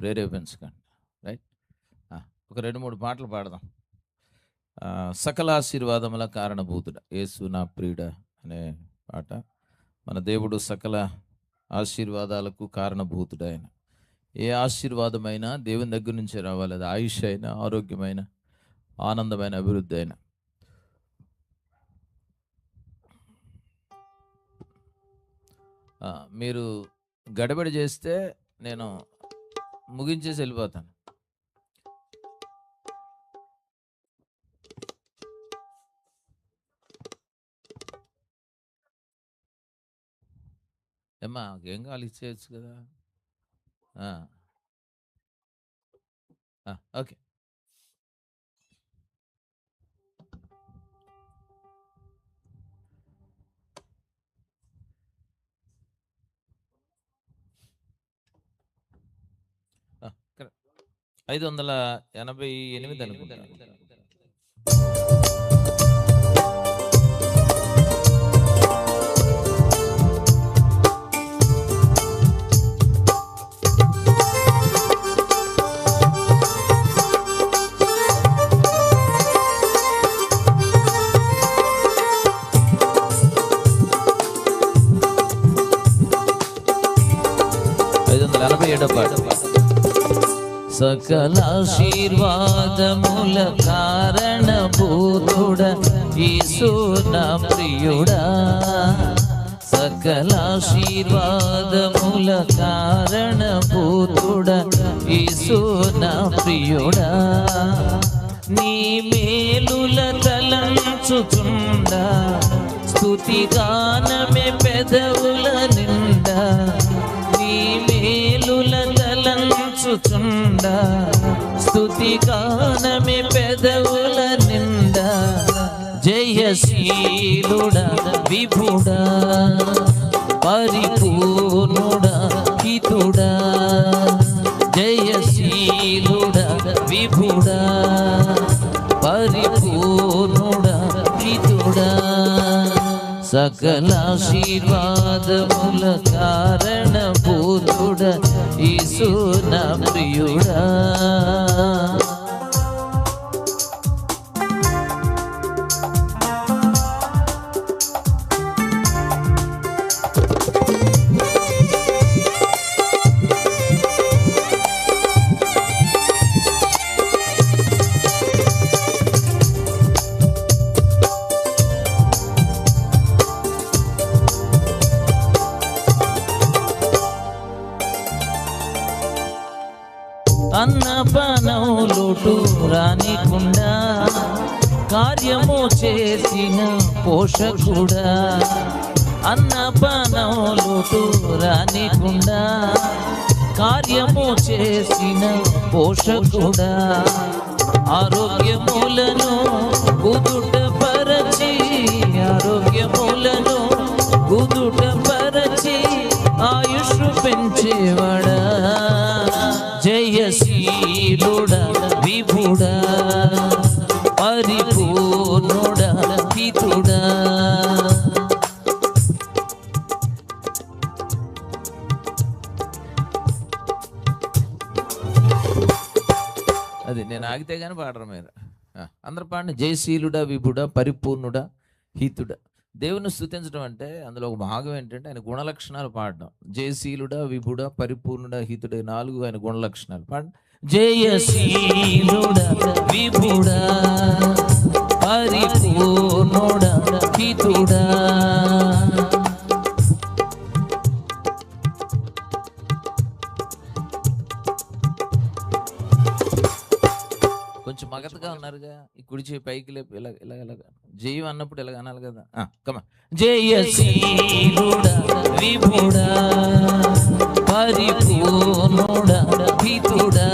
ప్రేరేపించకండి. Right. ఒక 2-3 పాటలు పాడదాం. సకల ఆశీర్వాదముల కారణభూతుడ యేసు నా ప్రియుడ అనే పాట. మన దేవుడు సకల ఆశీర్వాదాలకు కారణభూతుడు. ఆయన ఏ ఆశీర్వాదమైనా దేవుని దగ్గర నుంచే రావాలి. అది ఆయుష్ అయినా, ఆరోగ్యమైన, ఆనందమైన, అభివృద్ధి అయినా. మీరు గడబడి చేస్తే నేను ముగించేసి వెళ్ళిపోతాను. ఏమ్మా ఏం కావాలి ఇచ్చేయచ్చు కదా. ఓకే. కరెక్ట్. 588 అనుకుంటాను. సకల ఆశీర్వాదముల కారణభూతుడ యేసు నా ప్రియుడా. సకల ఆశీర్వాదముల కారణభూతుడ యేసు నా ప్రియుడా. నీ మేలుల తలంచుచుండా స్తుతిగానమే పెదవుల నిండా. నీ మేలుల తలంచుచుండా స్తుతిగానమే పెదవుల నిండా. జయశీలుడా విభుడా పరిపూర్ణుడా హితుడా. జయశీలుడా విభుడా పరిపూర్ణుడా హితుడా. సకల ఆశీర్వాదముల కారణభూతుడ యేసు నా ప్రియుడా. అన్నపానములుటు రానికుండా కార్యము చేసిన పోషకుడా. అన్నపానములుటు రానికుండా కార్యము చేసిన పోషకుడా. ఆరోగ్యములను కుదుటపరచి ఆరోగ్యములను కుదుటపరచి ఆయుష్ పెంచేవాడా. జయశీలుడా విభుడా పరిపూర్ణుడా హితుడా. అది నేను ఆగితే కానీ పాడరు మీరు. అందరు పాడిన జయశీలుడా విభుడా పరిపూర్ణుడా హితుడా. దేవుని స్తుతించడం అంటే అందులో ఒక భాగం ఏంటంటే ఆయన గుణలక్షణాలు పాడడం. జయశీలుడా విభుడా పరిపూర్ణుడా హితుడా 4 ఆయన గుణలక్షణాలు పాడ. జయశీలుడా విభుడా పరిపూర్ణుడా హితుడా. కొంచెం మగతగా ఉన్నారుగా. ఈ కుడి చేయి పైకి లేపు ఇలాగ జయం అన్నప్పుడు ఇలాగ అనాలి కదా. కమ జయశీలుడా విభుడా పరిపూర్ణుడా హితుడా.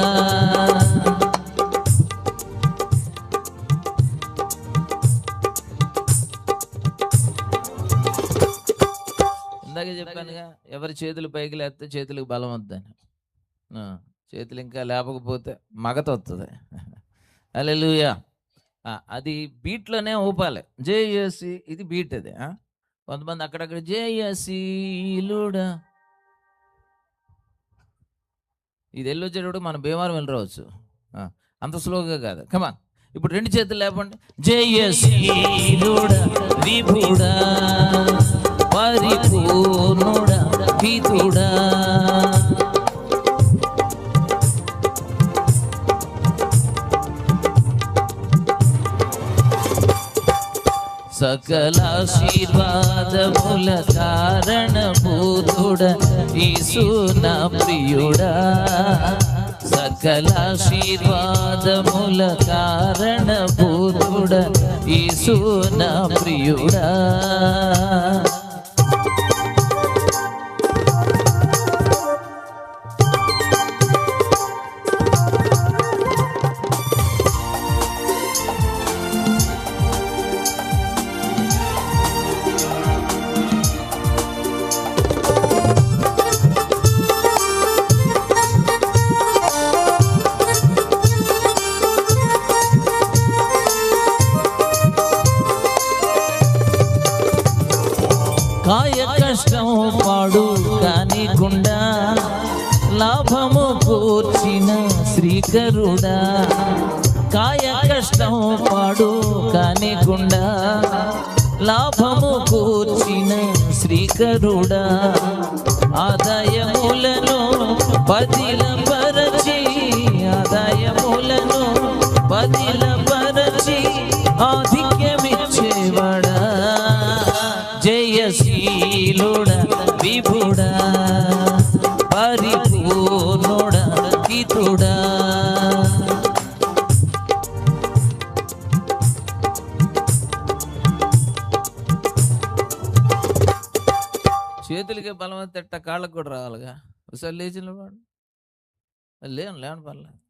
ఇందాక చెప్పానుగా, ఎవరి చేతులు పైకి లేస్తే చేతులకు బలం వద్దని. చేతులు ఇంకా లేపకపోతే మగత వస్తుంది. హల్లెలూయా. అది బీట్లోనే ఊపాలి. జేయసి ఇది బీట్. అది కొంతమంది అక్కడక్కడ జేయశీలుడా ఇది వెళ్ళొచ్చేటప్పుడు మన భీమవరం వెళ్ళి రావచ్చు, అంత స్లోగా కాదు. కమాన్, ఇప్పుడు రెండు చేతులు లేపండి. జయశీలుడా విభుడా పరిపూర్ణుడా హితుడా సకలాశీర్వాదముల కారణభూతుడ యేసు నా ప్రియుడా. సకలాశీర్వాదముల కారణభూతుడ యేసు నా ప్రియుడా. కాయ కష్టం పాడు కానికుండా లాభము కూర్చిన శ్రీకరుడా. కాయ కష్టం పాడు కానికుండా లాభము కూర్చిన శ్రీకరుడా. ఆదాయములను పదిలపరచి ఆదాయములను పదిలపరచి ఆధిక్యమిచ్చేవాడా. జయశీలుడా విభుడా పరిపూర్ణుడా హితుడా. చేతులకే బలం తిట్ట, కాళ్ళకు కూడా రావాలిగా. ఒకసారి లేచిన వాడు లేవని పర్లేదు.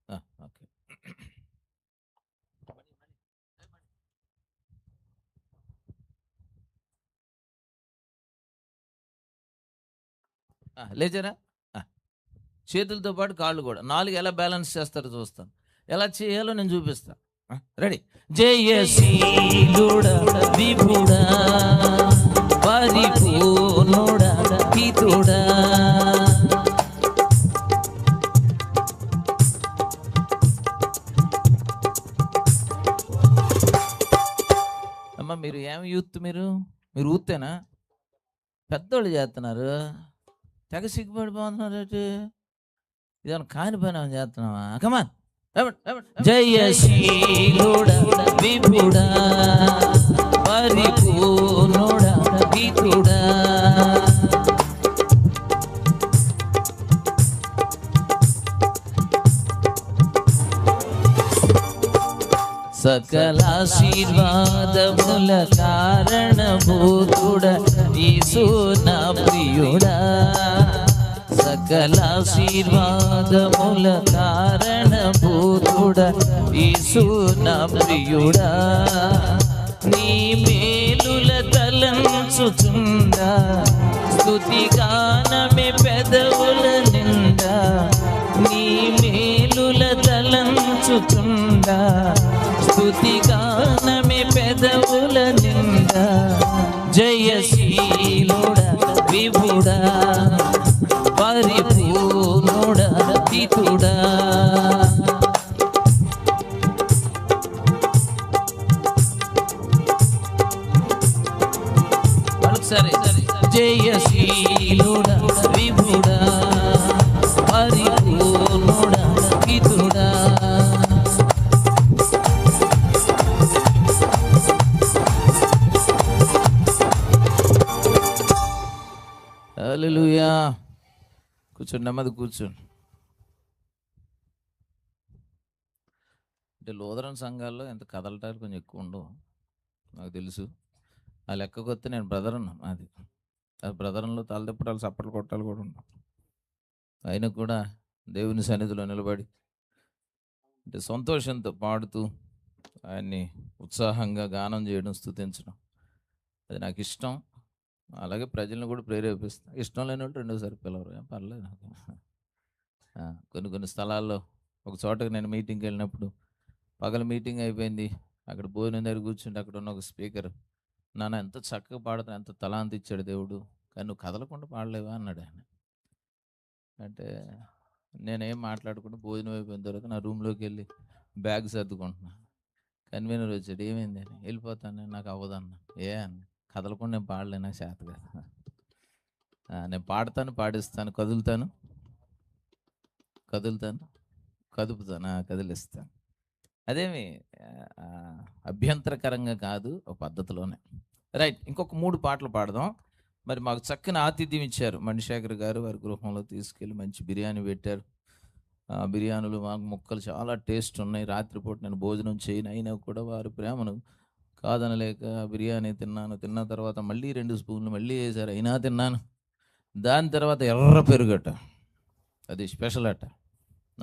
ఓకే, లేచారా? చేతులతో పాటు కాళ్ళు కూడా. 4 ఎలా బ్యాలెన్స్ చేస్తారో చూస్తాను, ఎలా చేయాలో నేను చూపిస్తాను. రెడీ? జయశీలుడా విభుడా పరిపూర్ణుడా హితుడా. అమ్మ మీరు ఏమి యూత్, మీరు ఊతేనా? పెద్దోళ్ళు చేస్తున్నారు, తెగ సిగ్గుపడిపోతున్నారు. ఇదేమన్నా కాని పని చేస్తున్నావా? కమాన్. జయశీలుడా విభుడా పరిపూర్ణుడా హితుడా. సకలాశీర్వాదముల కారణభూతుడ యేసు నా ప్రియుడా. సకలాశీర్వాదముల కారణభూతుడ యేసు నా ప్రియుడా. నీ మేలుల తలంచుచుండా స్తుతిగానమే పెదవుల నిండా. నీ మేలుల తలంచుచుండా స్తుతిగానమే పెదవుల నిండా. జయశీలుడా విభుడా పరిపూర్ణుడా హితుడా. సరే, జయశీలుడా విభుడా పరిపూర్ణుడా హితుడా. హల్లెలూయా. కూర్చోండి, నెమ్మది కూర్చోండి. అంటే లూథరన్ సంఘాల్లో ఎంత కదలటాలు కొంచెం ఎక్కువ ఉండవు నాకు తెలుసు. ఆ లెక్కకు వస్తే నేను బ్రదర్ అన్నాను. అది బ్రదర్లో తలదిప్పటాలు చప్పట్లు కొట్టాలు కూడా ఉండవు. అయినా కూడా దేవుని సన్నిధిలో నిలబడి అంటే సంతోషంతో పాడుతూ ఆయన్ని ఉత్సాహంగా గానం చేయడం, స్తుతించడం అది నాకు ఇష్టం. అలాగే ప్రజలను కూడా ప్రేరేపిస్తాను. ఇష్టం లేని వాళ్ళు రెండోసారి పిలవరు, పర్లేదు నాకు. కొన్ని స్థలాల్లో ఒక చోటకి నేను మీటింగ్కి వెళ్ళినప్పుడు పగల మీటింగ్ అయిపోయింది, అక్కడ భోజనం దగ్గర కూర్చుంటే అక్కడ ఉన్న ఒక స్పీకర్ నాన్న ఎంత చక్కగా పాడుతున్నా, ఎంత తలాంత ఇచ్చాడు దేవుడు, కానీ నువ్వు కదలకుండా పాడలేవా అన్నాడు ఆయన. అంటే నేనేం మాట్లాడకుండా భోజనం అయిపోయిన తర్వాత నా రూమ్లోకి వెళ్ళి బ్యాగ్ సర్దుకుంటున్నా. కన్వీనర్ వచ్చాడు, ఏమైంది అని. వెళ్ళిపోతాను, నాకు అవ్వదన్న. ఏ అన్న, కదలకుండా నేను పాడలేను, నాకు చేత కాదు. నేను పాడతాను, పాడిస్తాను, కదులుతాను, కదుపుతాను, కదిలిస్తాను. అదేమి అభ్యంతరకరంగా కాదు, ఒక పద్ధతిలోనే. రైట్, ఇంకొక 3 పాటలు పాడదాం. మరి మాకు చక్కని ఆతిథ్యం ఇచ్చారు మణిశేఖర్ గారు, వారి గృహంలో తీసుకెళ్ళి మంచి బిర్యానీ పెట్టారు. బిర్యానీలు మాకు ముక్కలు చాలా టేస్ట్ ఉన్నాయి. రాత్రిపూట నేను భోజనం చేయను, అయినా కూడా వారి ప్రేమను కాదనలేక బిర్యానీ తిన్న తర్వాత మళ్ళీ 2 స్పూన్లు మళ్ళీ వేశారు, అయినా తిన్నాను. దాని తర్వాత ఎర్ర పెరుగట, అది స్పెషల్ అట.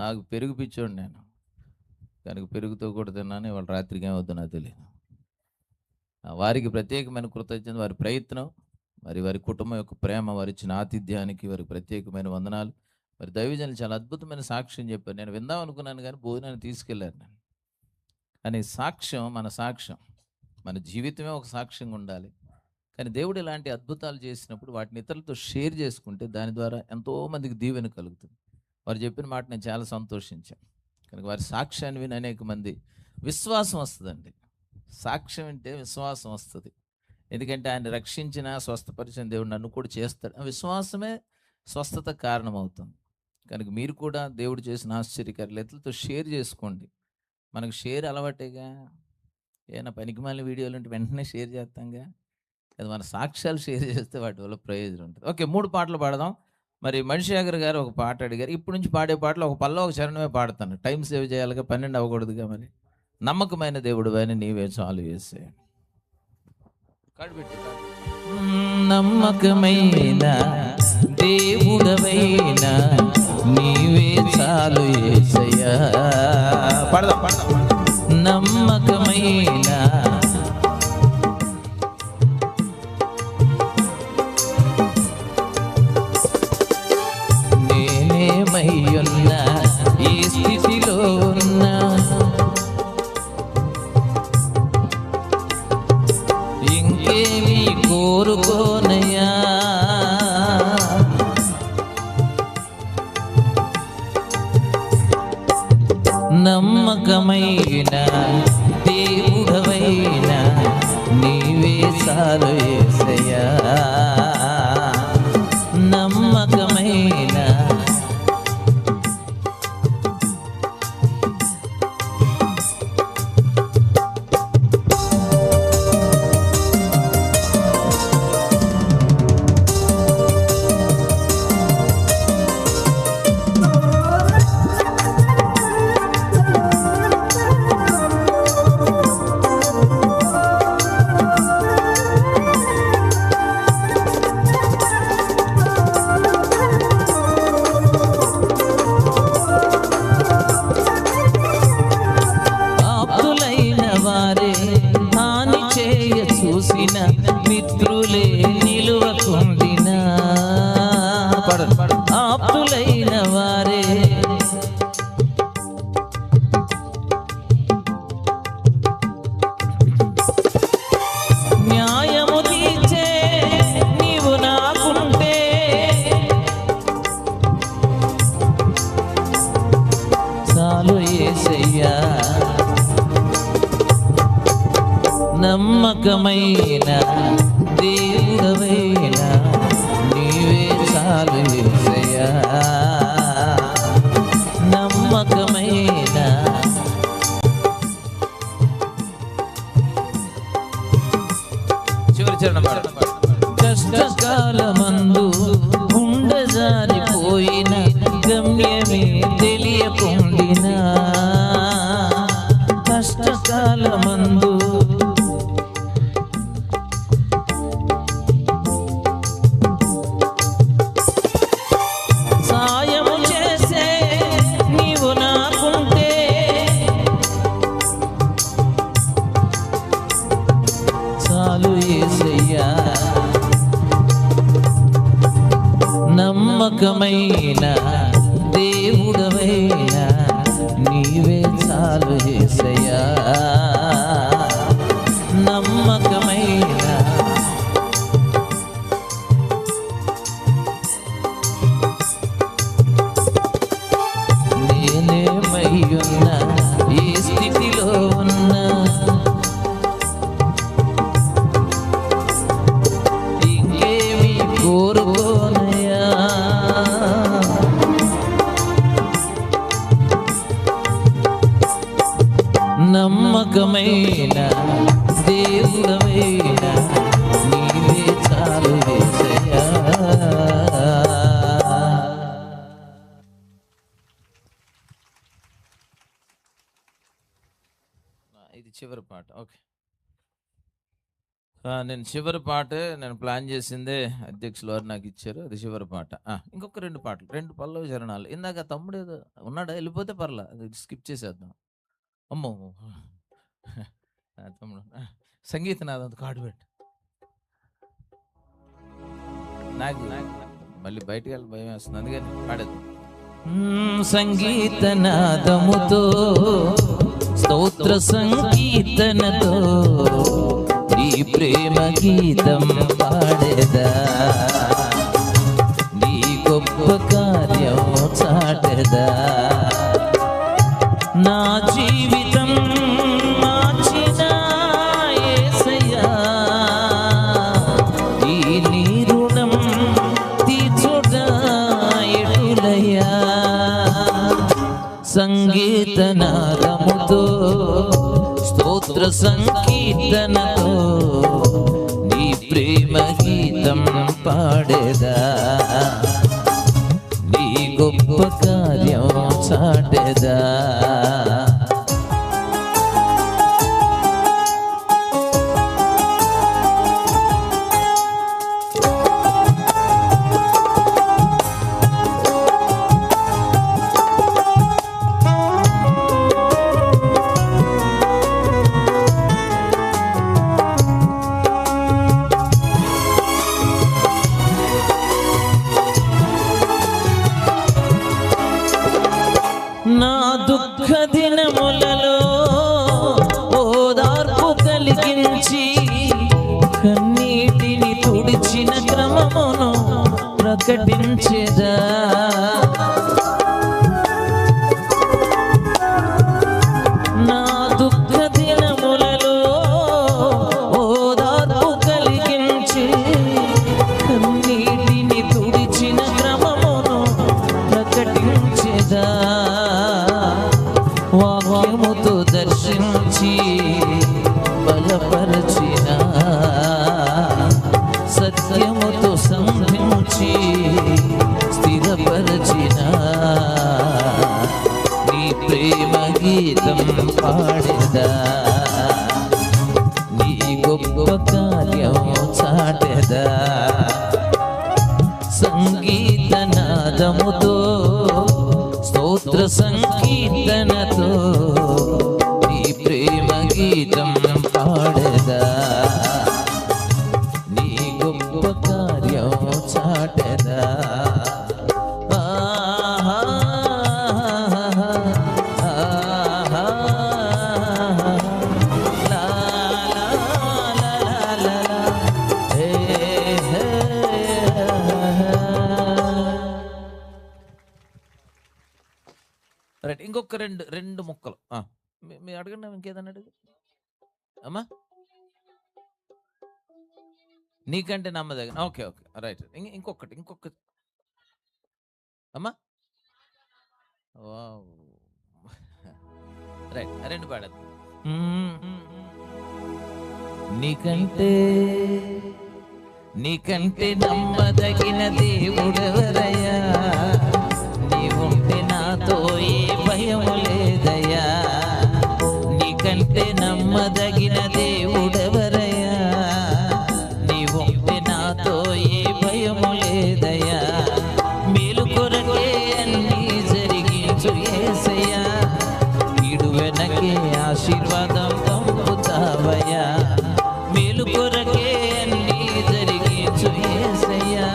నాకు పెరుగు పిచ్చోండి నేను, దానికి పెరుగుతో కూడా తిన్నాను. ఇవాళ రాత్రికి ఏమవుతుందో నాకు తెలియదు. వారికి ప్రత్యేకమైన కృతజ్ఞత, వారి ప్రయత్నం, మరి వారి కుటుంబం యొక్క ప్రేమ, వారి ఇచ్చిన ఆతిథ్యానికి వారికి ప్రత్యేకమైన వందనాలు. మరి దైవజనులు చాలా అద్భుతమైన సాక్ష్యం చెప్పారు. నేను విందాం అనుకున్నాను కానీ భోజనాన్ని తీసుకెళ్ళాను నేను. కానీ సాక్ష్యం మన సాక్ష్యం, మన జీవితమే ఒక సాక్ష్యంగా ఉండాలి. కానీ దేవుడు ఇలాంటి అద్భుతాలు చేసినప్పుడు వాటిని ఇతరులతో షేర్ చేసుకుంటే దాని ద్వారా ఎంతోమందికి దీవెన కలుగుతుంది. వారు చెప్పిన మాట నేను చాలా సంతోషించాను. కనుక వారి సాక్ష్యాన్ని విని అనేక మంది విశ్వాసం వస్తుందండి. సాక్ష్యం వింటే విశ్వాసం వస్తుంది. ఎందుకంటే ఆయన రక్షించిన, స్వస్థపరిచిన దేవుడు నన్ను కూడా చేస్తాడు. ఆ విశ్వాసమే స్వస్థత కారణమవుతుంది. కనుక మీరు కూడా దేవుడు చేసిన ఆశ్చర్యకార్యాలు ఇతరులతో షేర్ చేసుకోండి. మనకు షేర్ అలవాటేగా. ఏమైనా పనికిమాలిన వీడియోలు ఉంటే వెంటనే షేర్ చేస్తాంగా. అది మన సాక్ష్యాలు షేర్ చేస్తే వాటి వల్ల ప్రయోజనం ఉంటుంది. ఓకే, 3 పాటలు పాడదాం. మరి మణిశేఖర్ గారు ఒక పాట అడిగారు. ఇప్పటి నుంచి పాడే పాటలు ఒక పల్లో ఒక చరణమే పాడతాను. టైం సేవ్ చేయాలిగా, 12 అవ్వకూడదుగా. మరి నమ్మకమైన దేవుడు అని నీవే చాలు వేసే. నమ్మకమైన దేవుడవైనా నీవే చాలు యేసయ్యా. పాడదాం. నమ్మకమైన నేనేమయ్యున్నా, ఈ స్థితిలో ఉన్నా, ఇంకేమీ కోరుకోనయ్యా. నమ్మకమైన దేవుడవైనా నీవే చాలు యేసయ్యా. నమ్మకమైన మిత్రులే నిలువకుండినా, ఆప్తులైన వారే న్యాయము తీర్చే నీవు నాకుంటే, చాలు యేసయ్యా. నమ్మకమైన దేవుడవైనా నీవే చాలు యేసయ్యా. నమ్మకమైన చివరి చరణం. కష్టకాలమందు ఉండజారిపోయిన, గమ్యమే తెలియకుండినా, కష్టకాలమందు నమ్మకమైన దేవుడవైనా నీవే చాలు యేసయ్యా. నమ్మకమైన చివరి పాట. ఓకే. నేను చివరి పాటే నేను ప్లాన్ చేసిందే అధ్యక్షులు వారు నాకు ఇచ్చారు. అది చివరి పాట. ఇంకొక 2 పాటలు, 2 పల్లవి చరణాలు. ఇందాక తమ్ముడు ఏదో ఉన్నాడా? వెళ్ళిపోతే పర్లా, అది స్కిప్ చేసేద్దాం. అమ్మో! తమ్ముడు సంగీత నాదంత కార్డు పెట్టు. నాకు మళ్ళీ బయటికి వెళ్ళి భయం వేస్తుంది, అందుకని పాడేద్దాం. సంగీత నాదముతో స్తోత్ర సంకీర్తనతో నీ ప్రేమ గీతం పాడేదా, నీ గొప్ప కార్యం చాటెదా. నా జీవితం మార్చిన యేసయ్యా, ఈ నీ రుణం తీర్చుట ఎటులయ్యా. సంగీత నాదముతో స్తోత్ర సంకీర్తనతో నీ ప్రేమ గీతం పాడేదా, నీ గొప్ప కార్యం చాటెదా. నా దుఃఖ దినములలో ఓదార్పు కలిగించి కన్నీటిని తుడిచిన క్రమమును ప్రకటించెదా. నా దుఃఖ దినములలో ఓదార్పు కలిగించి కన్నీటిని తుడిచిన క్రమమును ప్రకటించెదా. వాక్యముతో దర్శించి బలపరచిన, సత్యముతో సంధించి స్థిరపరచిన నీ ప్రేమ గీతం పాడేదా, నీ గొప్ప కార్యం చాటెదా. సంగీత నాదముతో స్తోత్ర సంకీర్తనతో నీ ప్రేమ గీతం పాడేదా, నీ గొప్ప కార్యం చాటెదా. రైట్, ఇంకొక రెండు ముక్కలు. మీరు అడగండి, ఇంకేదన్నా అడుగు అమ్మా. నీకంటే నమ్మదగిన. Okay okay right. ఇంకొకటి అమ్మా. రైట్, 2 పాడద్దు. నీకంటే నమ్మదగిన దేవుడెవరయ్యా, నీవుంటే నాతో ఏ భయము లేదయ్యా. నీకంటే నమ్మదగిన దేవుడెవరయ్యా, నీవుంటే నాతో ఏ భయము లేదయ్యా. మేలు కొరకే అన్నీ జరిగించు యేసయ్యా, కీడు వెనకే ఆశీర్వాదం పంపుతావయ్యా. మేలు కొరకే అన్నీ జరిగించు యేసయ్యా,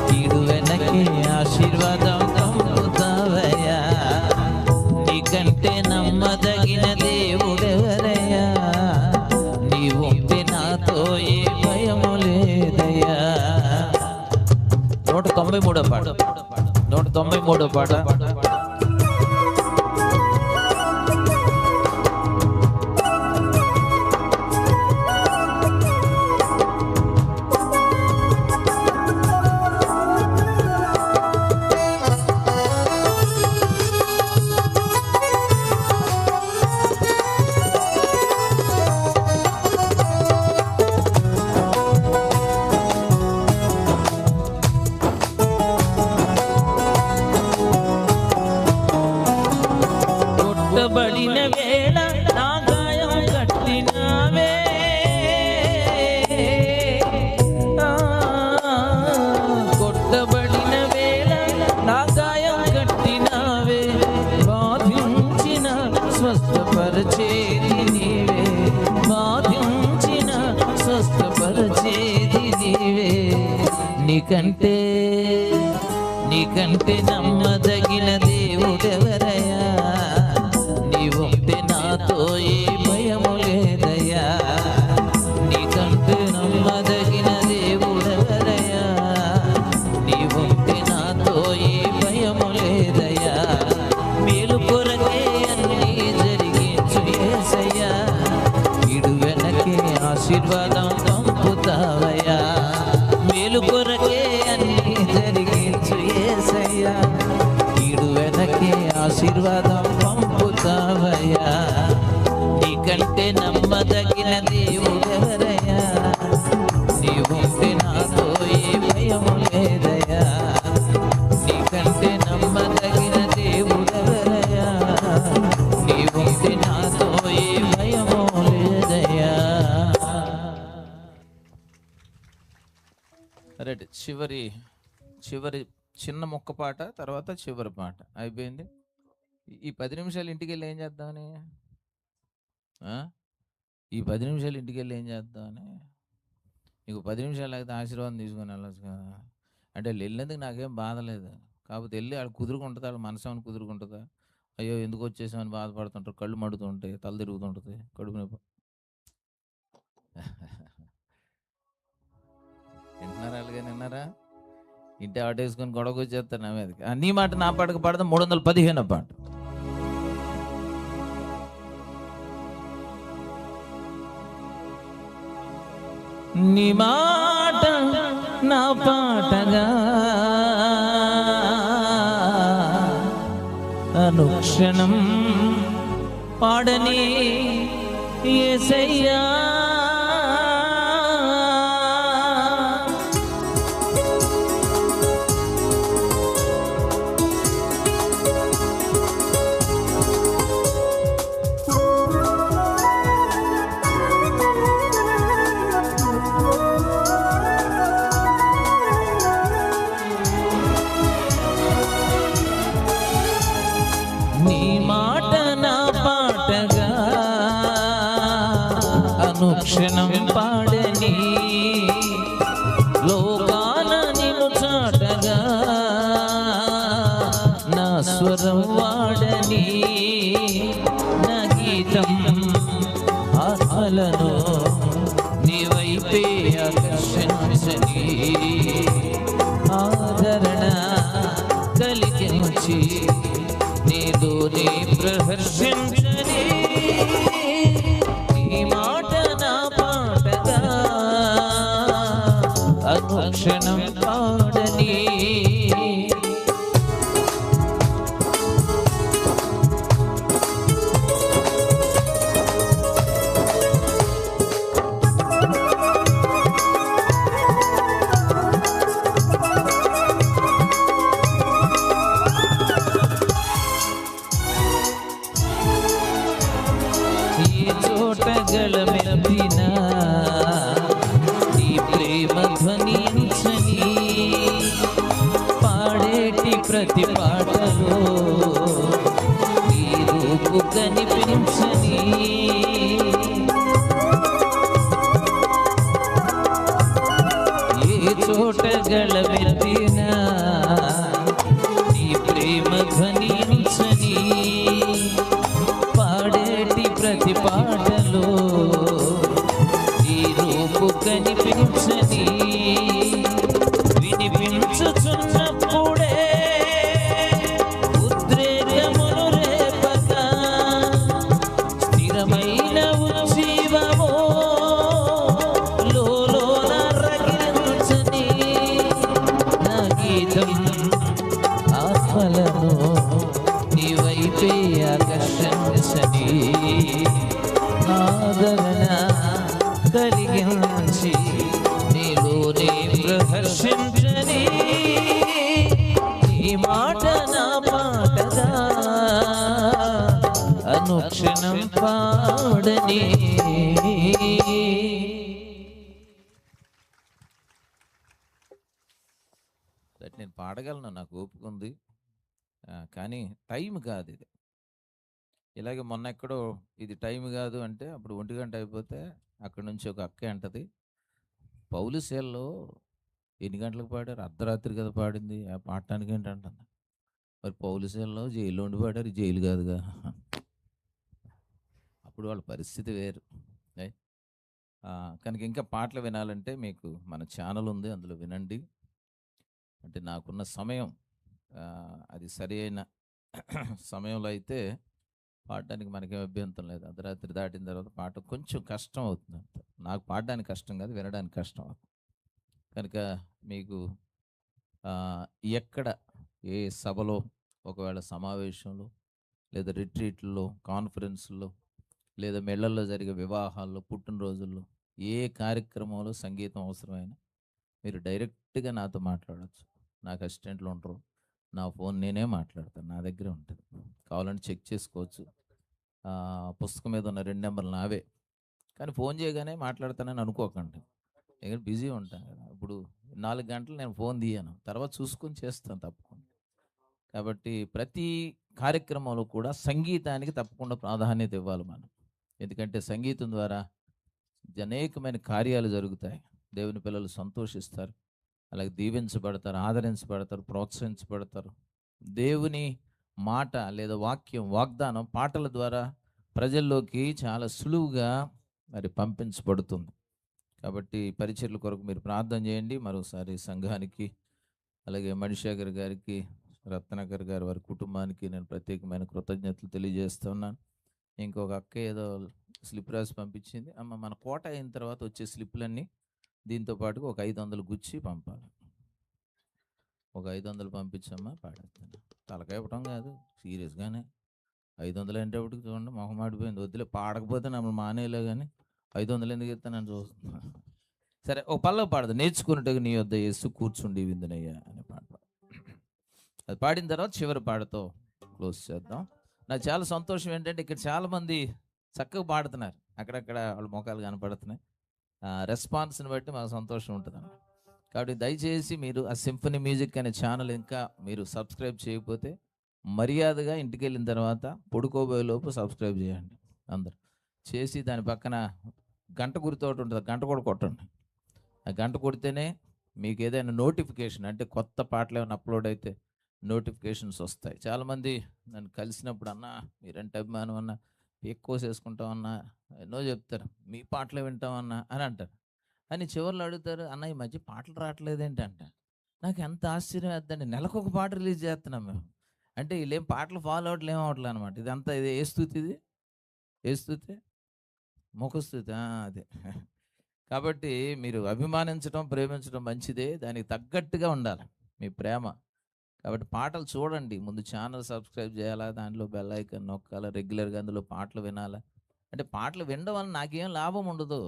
కీడు వెనకే ఆశీర్వాదం పంపుతావయ్యా. నీకంటే నమ్మదగిన దేవుడెవరయ్యా, నీవుంటే నాతో ఏ భయము లేదయ్యా. 193వ పాట, 193వ పాట. నీకంటే నీకంటే నమ్మదగిన దేవుడెవరయ్యా? నీవుంటే నాతో ఏ భయము లేదయ్యా. నీకంటే నమ్మదగిన దేవుడెవరయ్యా? నీవుంటే నాతో ఏ భయము లేదయ్యా. మేలు కొరకే అన్నీ జరిగించు యేసయ్యా. ఇడు వెనకే ఆశీర్వాదం పంపుతావయ్యా. మేలు కొరకే అన్నీ జరిగించు యేసయ్యా. ఇడు వెనకే ఆశీర్వాదం పంపుతావయ్యా. నీకంటే నమ్మదగిన దేవుడెవరయ్యా? నీవుంటే నాతో ఏ భయము లేదయ్యా. నీకంటే నమ్మదగిన దేవుడెవరయ్యా? నీవుంటే నాతో ఏ భయము లేదయ్యా. రైట్, చివరి చిన్న మొక్క పాట, తర్వాత చివరి పాట అయిపోయింది. ఈ 10 నిమిషాలు ఇంటికి వెళ్ళి ఏం చేద్దామని, ఈ 10 నిమిషాలు ఇంటికి వెళ్ళి ఏం చేద్దామని. నీకు 10 నిమిషాలు అయితే ఆశీర్వాదం తీసుకొని వెళ్ళచ్చు కదా. అంటే వెళ్ళినందుకు నాకేం బాధ లేదు. కాకపోతే వెళ్ళి ఆడు కుదురుకుంటుంది, వాళ్ళ మనసు ఏమైనా కుదురుకుంటుందా? అయ్యో ఎందుకు వచ్చేసామని బాధపడుతుంటారు, కళ్ళు మడుతుంటాయి, తల తిరుగుతుంటుంది, కడుపు నొప్పి. వింటున్నారా? అలాగే విన్నారా? ఇంటి ఆటేసుకొని గొడవకు వచ్చేస్తాను నా మీదకి. నీ మాట నా పాటకు పాడదాం. 315 పాట. నీ మాట నా పాటగా అనుక్షణం పాడని యేసయ్యా. అనుక్షణం పాడని లోకాన నిన్ను చాటగా నా స్వరం వాడని నా గీతం ఆత్మలను నీ వైపే ఆకర్షించని ఆదరణ కలిగించి నీలోనే ప్రహర్షించని అనుక్షణం పాడని ఈ చోట గళమెత్తినా ధ్వనించని పాడేటి ప్రతి పాటలో నీ రూపు కనిపించని ఏ చోట గళమెత్తినా నీ ప్రేమ ధ్వనించని పాడేటి ప్రతి పాటలో కనిపించని వినిపించుచున్నప్పుడే ఉద్రేకములు రేపక స్థిరమైన ఉజ్జీవమో లోలోన రగిలించని నా గీతం ఆత్మలను నీ వైపే ఆకర్షించని ఆదరణ కలిగించి నీలోనే ప్రహర్షించని నీ మాట నా పాటగా అనుక్షణం పాడని. నేను పాడగలను, నాకు ఓపిక ఉంది, కానీ టైం కాదు ఇది. ఇలాగే మొన్న ఎక్కడో ఇది టైం కాదు అంటే అప్పుడు 1 గంట అయిపోతే అక్కడ నుంచి ఒక అక్క అంటది, పౌలు సేల్లో ఎన్ని గంటలకు పాడారు? అర్ధరాత్రి కదా పాడింది, ఆ పాడటానికి ఏంటంటుంది. మరి పౌలుసేనలో జైల్లో ఉండి పాడారు, జైలు కాదుగా. అప్పుడు వాళ్ళ పరిస్థితి వేరు. కనుక ఇంకా పాటలు వినాలంటే మీకు మన ఛానల్ ఉంది, అందులో వినండి. అంటే నాకున్న సమయం అది సరి అయిన సమయంలో అయితే పాడడానికి మనకేం అభ్యంతరం లేదు. అర్ధరాత్రి దాటిన తర్వాత పాట కొంచెం కష్టం అవుతుంది. నాకు పాడడానికి కష్టం కాదు, వినడానికి కష్టం అవుతుంది. కనుక మీకు ఎక్కడ ఏ సభలో, ఒకవేళ సమావేశంలో, లేదా రిట్రీట్లో, కాన్ఫరెన్స్లో, లేదా మెళ్ళల్లో జరిగే వివాహాల్లో, పుట్టినరోజుల్లో, ఏ కార్యక్రమంలో సంగీతం అవసరమైన మీరు డైరెక్ట్గా నాతో మాట్లాడవచ్చు. నాకు అసిస్టెంట్లు ఉండరు, నా ఫోన్ నేనే మాట్లాడతాను, నా దగ్గరే ఉంటుంది. కావాలంటే చెక్ చేసుకోవచ్చు. పుస్తకం మీద ఉన్న 2 నెంబర్లు నావే. కానీ ఫోన్ చేయగానే మాట్లాడతానని అనుకోకండి, నేను బిజీ ఉంటాను కదా. ఇప్పుడు 4 గంటలు నేను ఫోన్ తీయను, తర్వాత చూసుకొని చేస్తాను తప్పకుండా. కాబట్టి ప్రతి కార్యక్రమంలో కూడా సంగీతానికి తప్పకుండా ప్రాధాన్యత ఇవ్వాలి మనం. ఎందుకంటే సంగీతం ద్వారా అనేకమైన కార్యాలు జరుగుతాయి. దేవుని పిల్లలు సంతోషిస్తారు, అలాగే దీవించబడతారు, ఆదరించబడతారు, ప్రోత్సహించబడతారు. దేవుని మాట లేదా వాక్యం, వాగ్దానం పాటల ద్వారా ప్రజల్లోకి చాలా సులువుగా మరి పంపించబడుతుంది. కాబట్టి పరిచర్ల కొరకు మీరు ప్రార్థన చేయండి. మరోసారి సంఘానికి, అలాగే మణిశేఖర్ గారికి, రత్నాకర్ గారి వారి కుటుంబానికి నేను ప్రత్యేకమైన కృతజ్ఞతలు తెలియజేస్తున్నాను. ఇంకొక అక్క ఏదో స్లిప్ రాసి పంపించింది. అమ్మ, మన కోట అయిన తర్వాత వచ్చే స్లిప్లన్నీ దీంతో పాటుగా ఒక 500 గుచ్చి పంపాలి. ఒక 500 పంపించమ్మా, పాడేస్తాను. తలకాయ ఇవ్వటం కాదు, సీరియస్గానే. 500 అంటేప్పటికి చూడండి మొహం మాడిపోయింది. వద్దులే, పాడకపోతే నన్ను మానేలే, కానీ 500 ఎందుకు ఇస్తానని చూస్తున్నా. సరే, ఒక పల్లవి పాడదు, నేర్చుకున్నట్టుగా నీ వద్ద యేసు కూర్చుండి విందునయ్యా అనే పాట. అది పాడిన తర్వాత చివరి పాటతో క్లోజ్ చేద్దాం. నాకు చాలా సంతోషం ఏంటంటే ఇక్కడ చాలామంది చక్కగా పాడుతున్నారు, అక్కడక్కడ వాళ్ళ మొఖాలు కనపడుతున్నాయి. రెస్పాన్స్ని బట్టి మాకు సంతోషం ఉంటుంది. కాబట్టి దయచేసి మీరు ఆ సింఫనీ మ్యూజిక్ అనే ఛానల్ ఇంకా మీరు సబ్స్క్రైబ్ చేయకపోతే మర్యాదగా ఇంటికి వెళ్ళిన తర్వాత పడుకోబోయేలోపు సబ్స్క్రైబ్ చేయండి. అందరూ చేసి దాని పక్కన గంట గుర్తోటి ఉంటుంది, గంట కూడా కొట్టండి. ఆ గంట కొడితేనే మీకు ఏదైనా నోటిఫికేషన్, అంటే కొత్త పాటలు ఏమైనా అప్లోడ్ అయితే నోటిఫికేషన్స్ వస్తాయి. చాలామంది నన్ను కలిసినప్పుడు, అన్నా మీరంటే అభిమానం అన్నా, ఎక్కువ చేసుకుంటామన్నా, ఎన్నో చెప్తారు, మీ పాటలు వింటామన్నా అని అంటారు. అని చివరిలో అడుగుతారు, అన్న ఈ మధ్య పాటలు రావట్లేదు ఏంటంట. నాకు ఎంత ఆశ్చర్యం వేద్దండి, నెలకు ఒక పాట రిలీజ్ చేస్తున్నాం మేము. అంటే వీళ్ళేం పాటలు ఫాలో అవట్లు ఏమవట్లేదు అనమాట. ఇదంతా ఇది ఏ స్థుతి, ఇది ఏ స్థుతి, ముఖస్థుతి, అదే. కాబట్టి మీరు అభిమానించడం, ప్రేమించడం మంచిదే, దానికి తగ్గట్టుగా ఉండాలి మీ ప్రేమ. కాబట్టి పాటలు చూడండి, ముందు ఛానల్ సబ్స్క్రైబ్ చేయాలా, దాంట్లో బెల్ ఐకాన్ నొక్కాలా, రెగ్యులర్గా అందులో పాటలు వినాలా. అంటే పాటలు వినడం వల్ల నాకేం లాభం ఉండదు,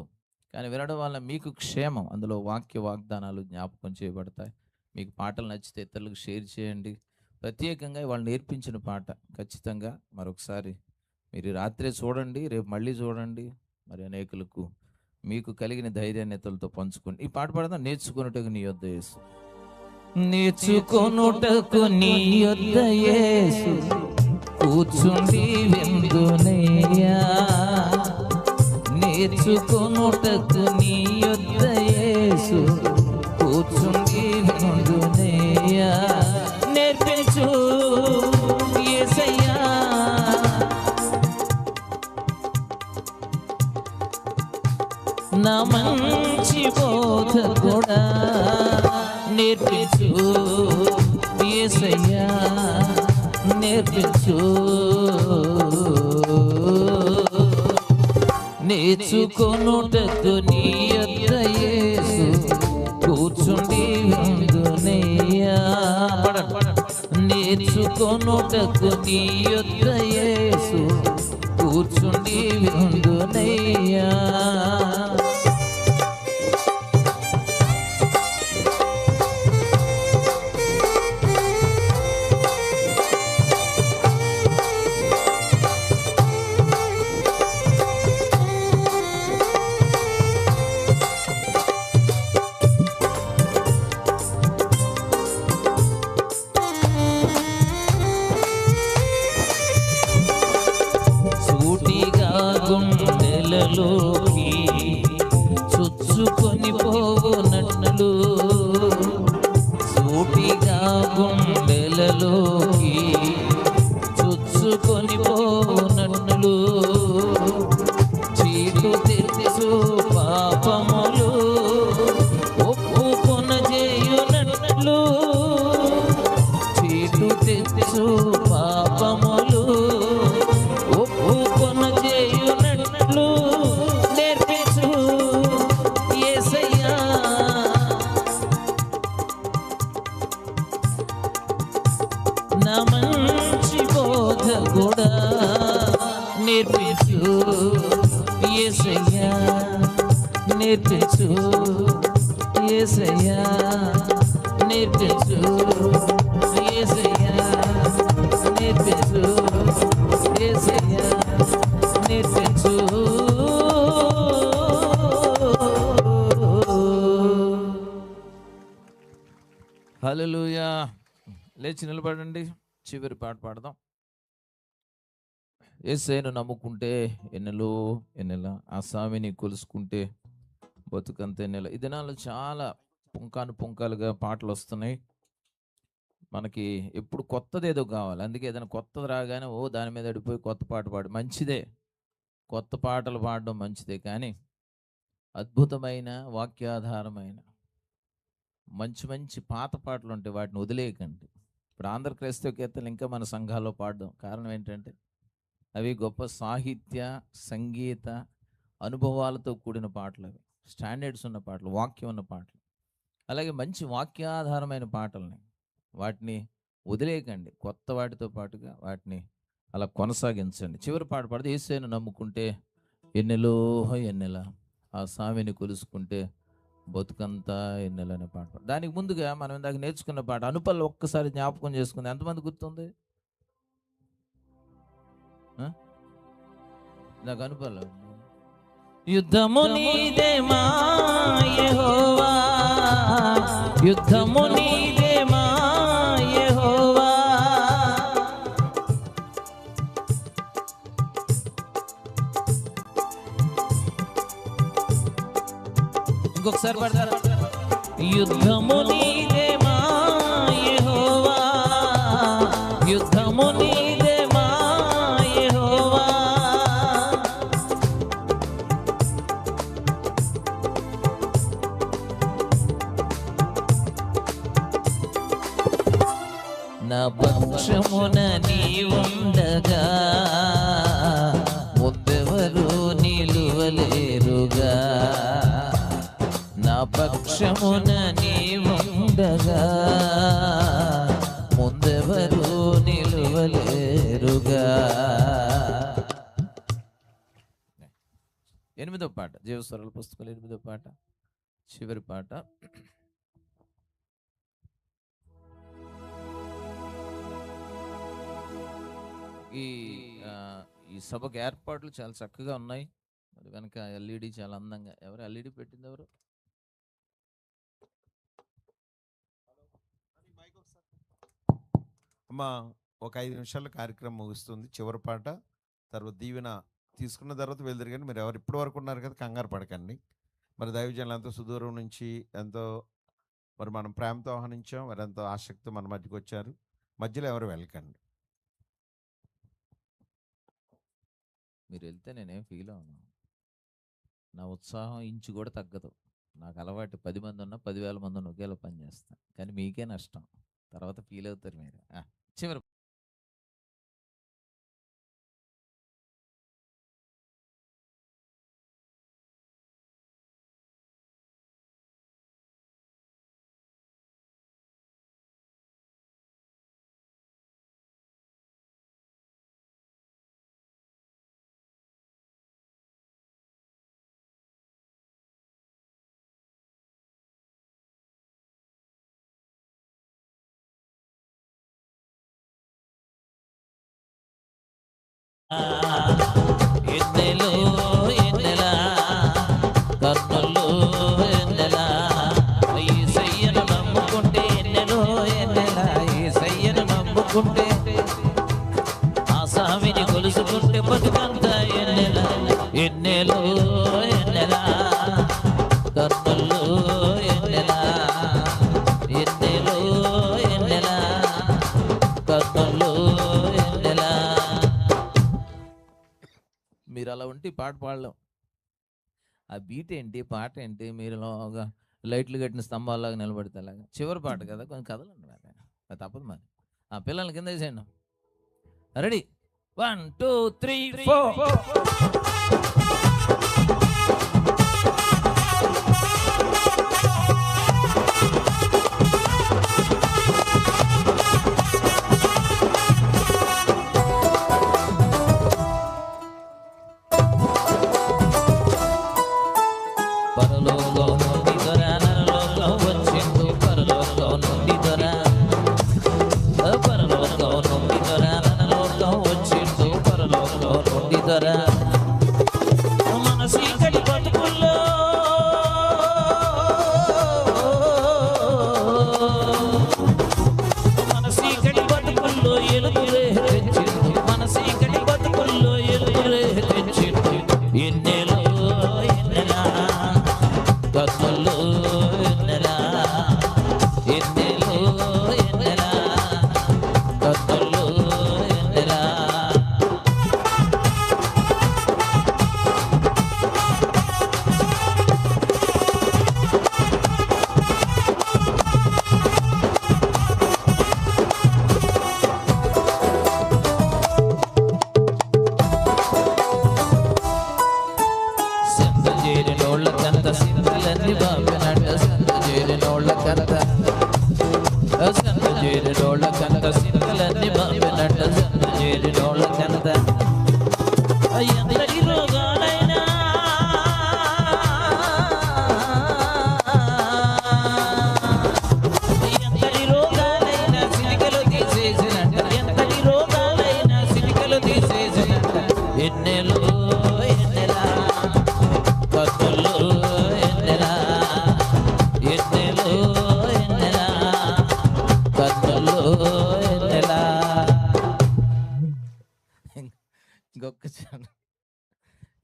కానీ వినడం వల్ల మీకు క్షేమం. అందులో వాక్య వాగ్దానాలు జ్ఞాపకం చేయబడతాయి. మీకు పాటలు నచ్చితే ఇతరులకు షేర్ చేయండి. ప్రత్యేకంగా వాళ్ళు నేర్పించిన పాట ఖచ్చితంగా మరొకసారి మీరు రాత్రే చూడండి, రేపు మళ్ళీ చూడండి. మరి అనేకులకు మీకు కలిగిన ధైర్యాన్ని ఇతరులతో పంచుకోండి. ఈ పాట పాడదాం, నేర్చుకున్నట్టుగా నీ యొద్ద యేసు. నేర్చుకొనుటకు నీ యొద్ద యేసు కూర్చుండి విందునయ్యా. నేర్చుకొనుటకు నీ యొద్ద యేసు కూర్చుండి విందునయ్యా. నేర్పించు యేసయ్యా, నా మంచి బోధకుడా. నేర్పించు యేసయ్యా, నేర్పించు. నేర్చుకొనుటకు నీ యొద్ద యేసు కూర్చుండి విందునయ్యా. నేర్చుకొనుటకు నీ యొద్ద యేసు కూర్చుండి విందునయ్యా. గుండెలలోకి సూటిగా గుండెలలోకి చొచ్చుకొని పోనట్లు చీటు తెచ్చు పాపములు ఒప్పుకొన చేయునట్లు చీటు తెచ్చు పాపములు ఒప్పుకొన చేయునట్లు నేర్పించు యేసయ్యా. నా మంచి బోధ కూడా నేర్పించు యేసయ్యా, నేర్పించు యేసయ్యా, నేర్పించు యేసయ్యా, నేర్పించు యేసయ్యా, నేర్పించు. హల్లెలూయా. లేచి నిలబడండి, చివరి పాట పాడదాం. యేసయ్యను నమ్ముకుంటే ఎన్నెలో ఎన్నెల, ఆ స్వామిని కొలుసుకుంటే బతుకంత ఎన్నెల. ఈ దినాల్లో చాలా పుంకాలుగా పాటలు వస్తున్నాయి. మనకి ఎప్పుడు కొత్తది ఏదో కావాలి. అందుకే ఏదైనా కొత్తది రాగానే దాని మీద అడిపోయి కొత్త పాట పాడు. మంచిదే, కొత్త పాటలు పాడడం మంచిదే, కానీ అద్భుతమైన వాక్యాధారమైన మంచి పాత పాటలు ఉంటాయి, వాటిని వదిలేయకండి. ఇప్పుడు ఆంధ్ర క్రైస్తవ కీర్తనలు ఇంకా మన సంఘాల్లో పాడడం కారణం ఏంటంటే అవి గొప్ప సాహిత్య సంగీత అనుభవాలతో కూడిన పాటలు, అవి స్టాండర్డ్స్ ఉన్న పాటలు, వాక్యం ఉన్న పాటలు. అలాగే మంచి వాక్యాధారమైన పాటల్ని వాటిని వదిలేయకండి, కొత్త వాటితో పాటుగా వాటిని అలా కొనసాగించండి. చివరి పాట పాడితే యేసయ్యను నమ్ముకుంటే ఎన్నెలో ఎన్నెల, ఆ స్వామిని కొలుసుకుంటే బతుకంతా ఎన్నెల అనే పాట. దానికి ముందుగా మనం ఇందాక నేర్చుకున్న పాట అనుపల్లి ఒక్కసారి జ్ఞాపకం చేసుకుంది. ఎంతమంది గుర్తుంది? నాకు అనుపల్లి యుద్ధము నీదే మా యెహోవా, యుద్ధము నీదే మా యెహోవా. ఇంకొకసారి పడతారు. యుద్ధము నీదే మా యెహోవా, యుద్ధము నీదే మా యెహోవా. నా పక్షమున నీవుండగా ముందెవరు నిలువలేరుగా, నా పక్షమున నీవుండగా ముందెవరు నిలువలేరుగా. 8వ పాట, జీవస్వరాల పుస్తకాలు 8వ పాట, చివరి పాట. ఈ సభకు ఏర్పాట్లు చాలా చక్కగా ఉన్నాయి. మరి వెనక ఎల్ఈడి చాలా అందంగా, ఎవరు ఎల్ఈడి పెట్టింది? ఎవరు? అమ్మా, ఒక 5 నిమిషాల కార్యక్రమం ముగుస్తుంది. చివరి పాట, తర్వాత దీవెన తీసుకున్న తర్వాత వెళ్తారు. కానీ మీరు ఎవరు ఇప్పటి వరకు ఉన్నారు కదా, కంగారు పడకండి. మరి దైవజనులు ఎంతో సుదూరం నుంచి ఎంతో మరి మనం ప్రేమతో ఆహ్వానించాం, మరి ఎంతో ఆసక్తితో మన మధ్యకి వచ్చారు. మధ్యలో ఎవరు వెళ్ళకండి. మీరు వెళ్తే నేనేం ఫీల్ అవును, నా ఉత్సాహం ఇంచు కూడా తగ్గదు. నాకు అలవాటు 10 మంది ఉన్నా 10,000 మంది ఉన్నా ఒకేలా పని చేస్తాను. కానీ మీకే నష్టం, తర్వాత ఫీల్ అవుతారు మీరు. చివరి ఎన్నెలో ఎన్నెల కన్నులు ఎన్నెల, యేసయ్యను నమ్ముకుంటే ఎన్నెలో ఎన్నెల, యేసయ్యను నమ్ముకుంటే ఆ స్వామిని కొలుసుకుంటే బతుకంతా ఎన్నెల, ఎన్నెలో ఎన్నెల కన్నులు ఎన్నెల, ఎన్నెలో అలా ఉంటే పాట పాడలేం. ఆ బీట్ ఏంటి, పాట ఏంటి, మీరు లైట్లు కట్టిన స్తంభాల్లాగా నిలబడితే అలాగా. చివరి పాట కదా, కొంచెం కదలండి మరి, అది తప్పదు మరి. ఆ పిల్లల్ని కింద వేసేయండి. రెడీ, 1 2 3 4.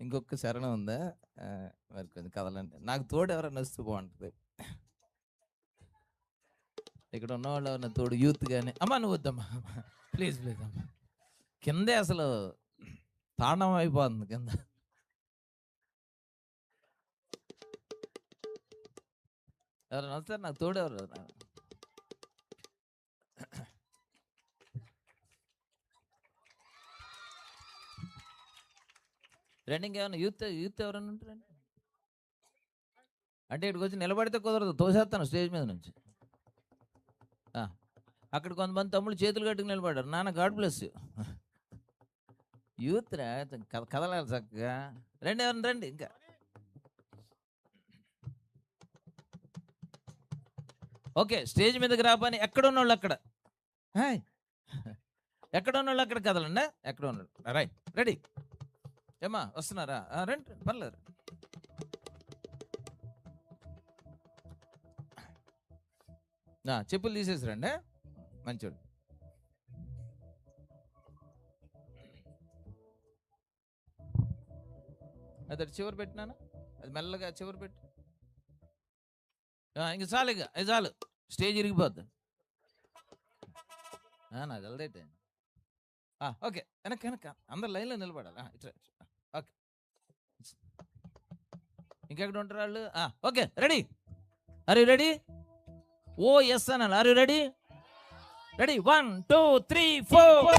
ఇంకొక శరణం ఉందా? మరి కొంచెం కదలండి. నాకు తోడు ఎవరైనా వస్తూ బాగుంటుంది. ఇక్కడ ఉన్నవాళ్ళు ఎవరైనా తోడు, యూత్ కానీ. అమ్మా నువ్వు వద్దమ్మా, ప్లీజ్ ప్లీజ్ అమ్మా. కిందే అసలు తాండవం అయిపోతుంది కింద. ఎవరైనా వస్తారు నాకు తోడు ఎవరు? రన్నింగ్ ఏమన్నా యూత్ ఎవరైనా ఉంటారండి? అంటే ఇక్కడికి వచ్చి నిలబడితే కుదరదు, తోసేస్తాను స్టేజ్ మీద నుంచి. అక్కడ కొంతమంది తమ్ముళ్ళు చేతులు కట్టుకు నిలబడ్డారు. నాన్న గాడ్ బ్లెస్ యూ. యూత్ కదలాలి చక్కగా. రండి, ఎవరైనా రండి. ఇంకా ఓకే, స్టేజ్ మీదకి రాపని ఎక్కడ ఉన్నోళ్ళు అక్కడ, ఎక్కడ ఉన్నోళ్ళు అక్కడ కదలండి. ఎక్కడ ఉన్నాడు? Right, ready. ఏమా వస్తున్నారా? రండి, పర్లేదు. చెప్పులు తీసేసి రండి, మంచోడు. అది చివరి పెట్టినాను, అది మెల్లగా చివరి పెట్టు. ఇంక చాలు, ఇక అది చాలు, స్టేజ్ ఇరిగిపోద్ది. నాకు వెళ్దైతే ఓకే. వెనక అందరు లైన్లో నిలబడాలి. ఇట్లా ఓకే. ఇంకెక్కడ ఉంటారు వాళ్ళు? Okay, ready. Are you ready? Oh yes అన్నాను. Are you ready? రెడీ, 1 2 3 4.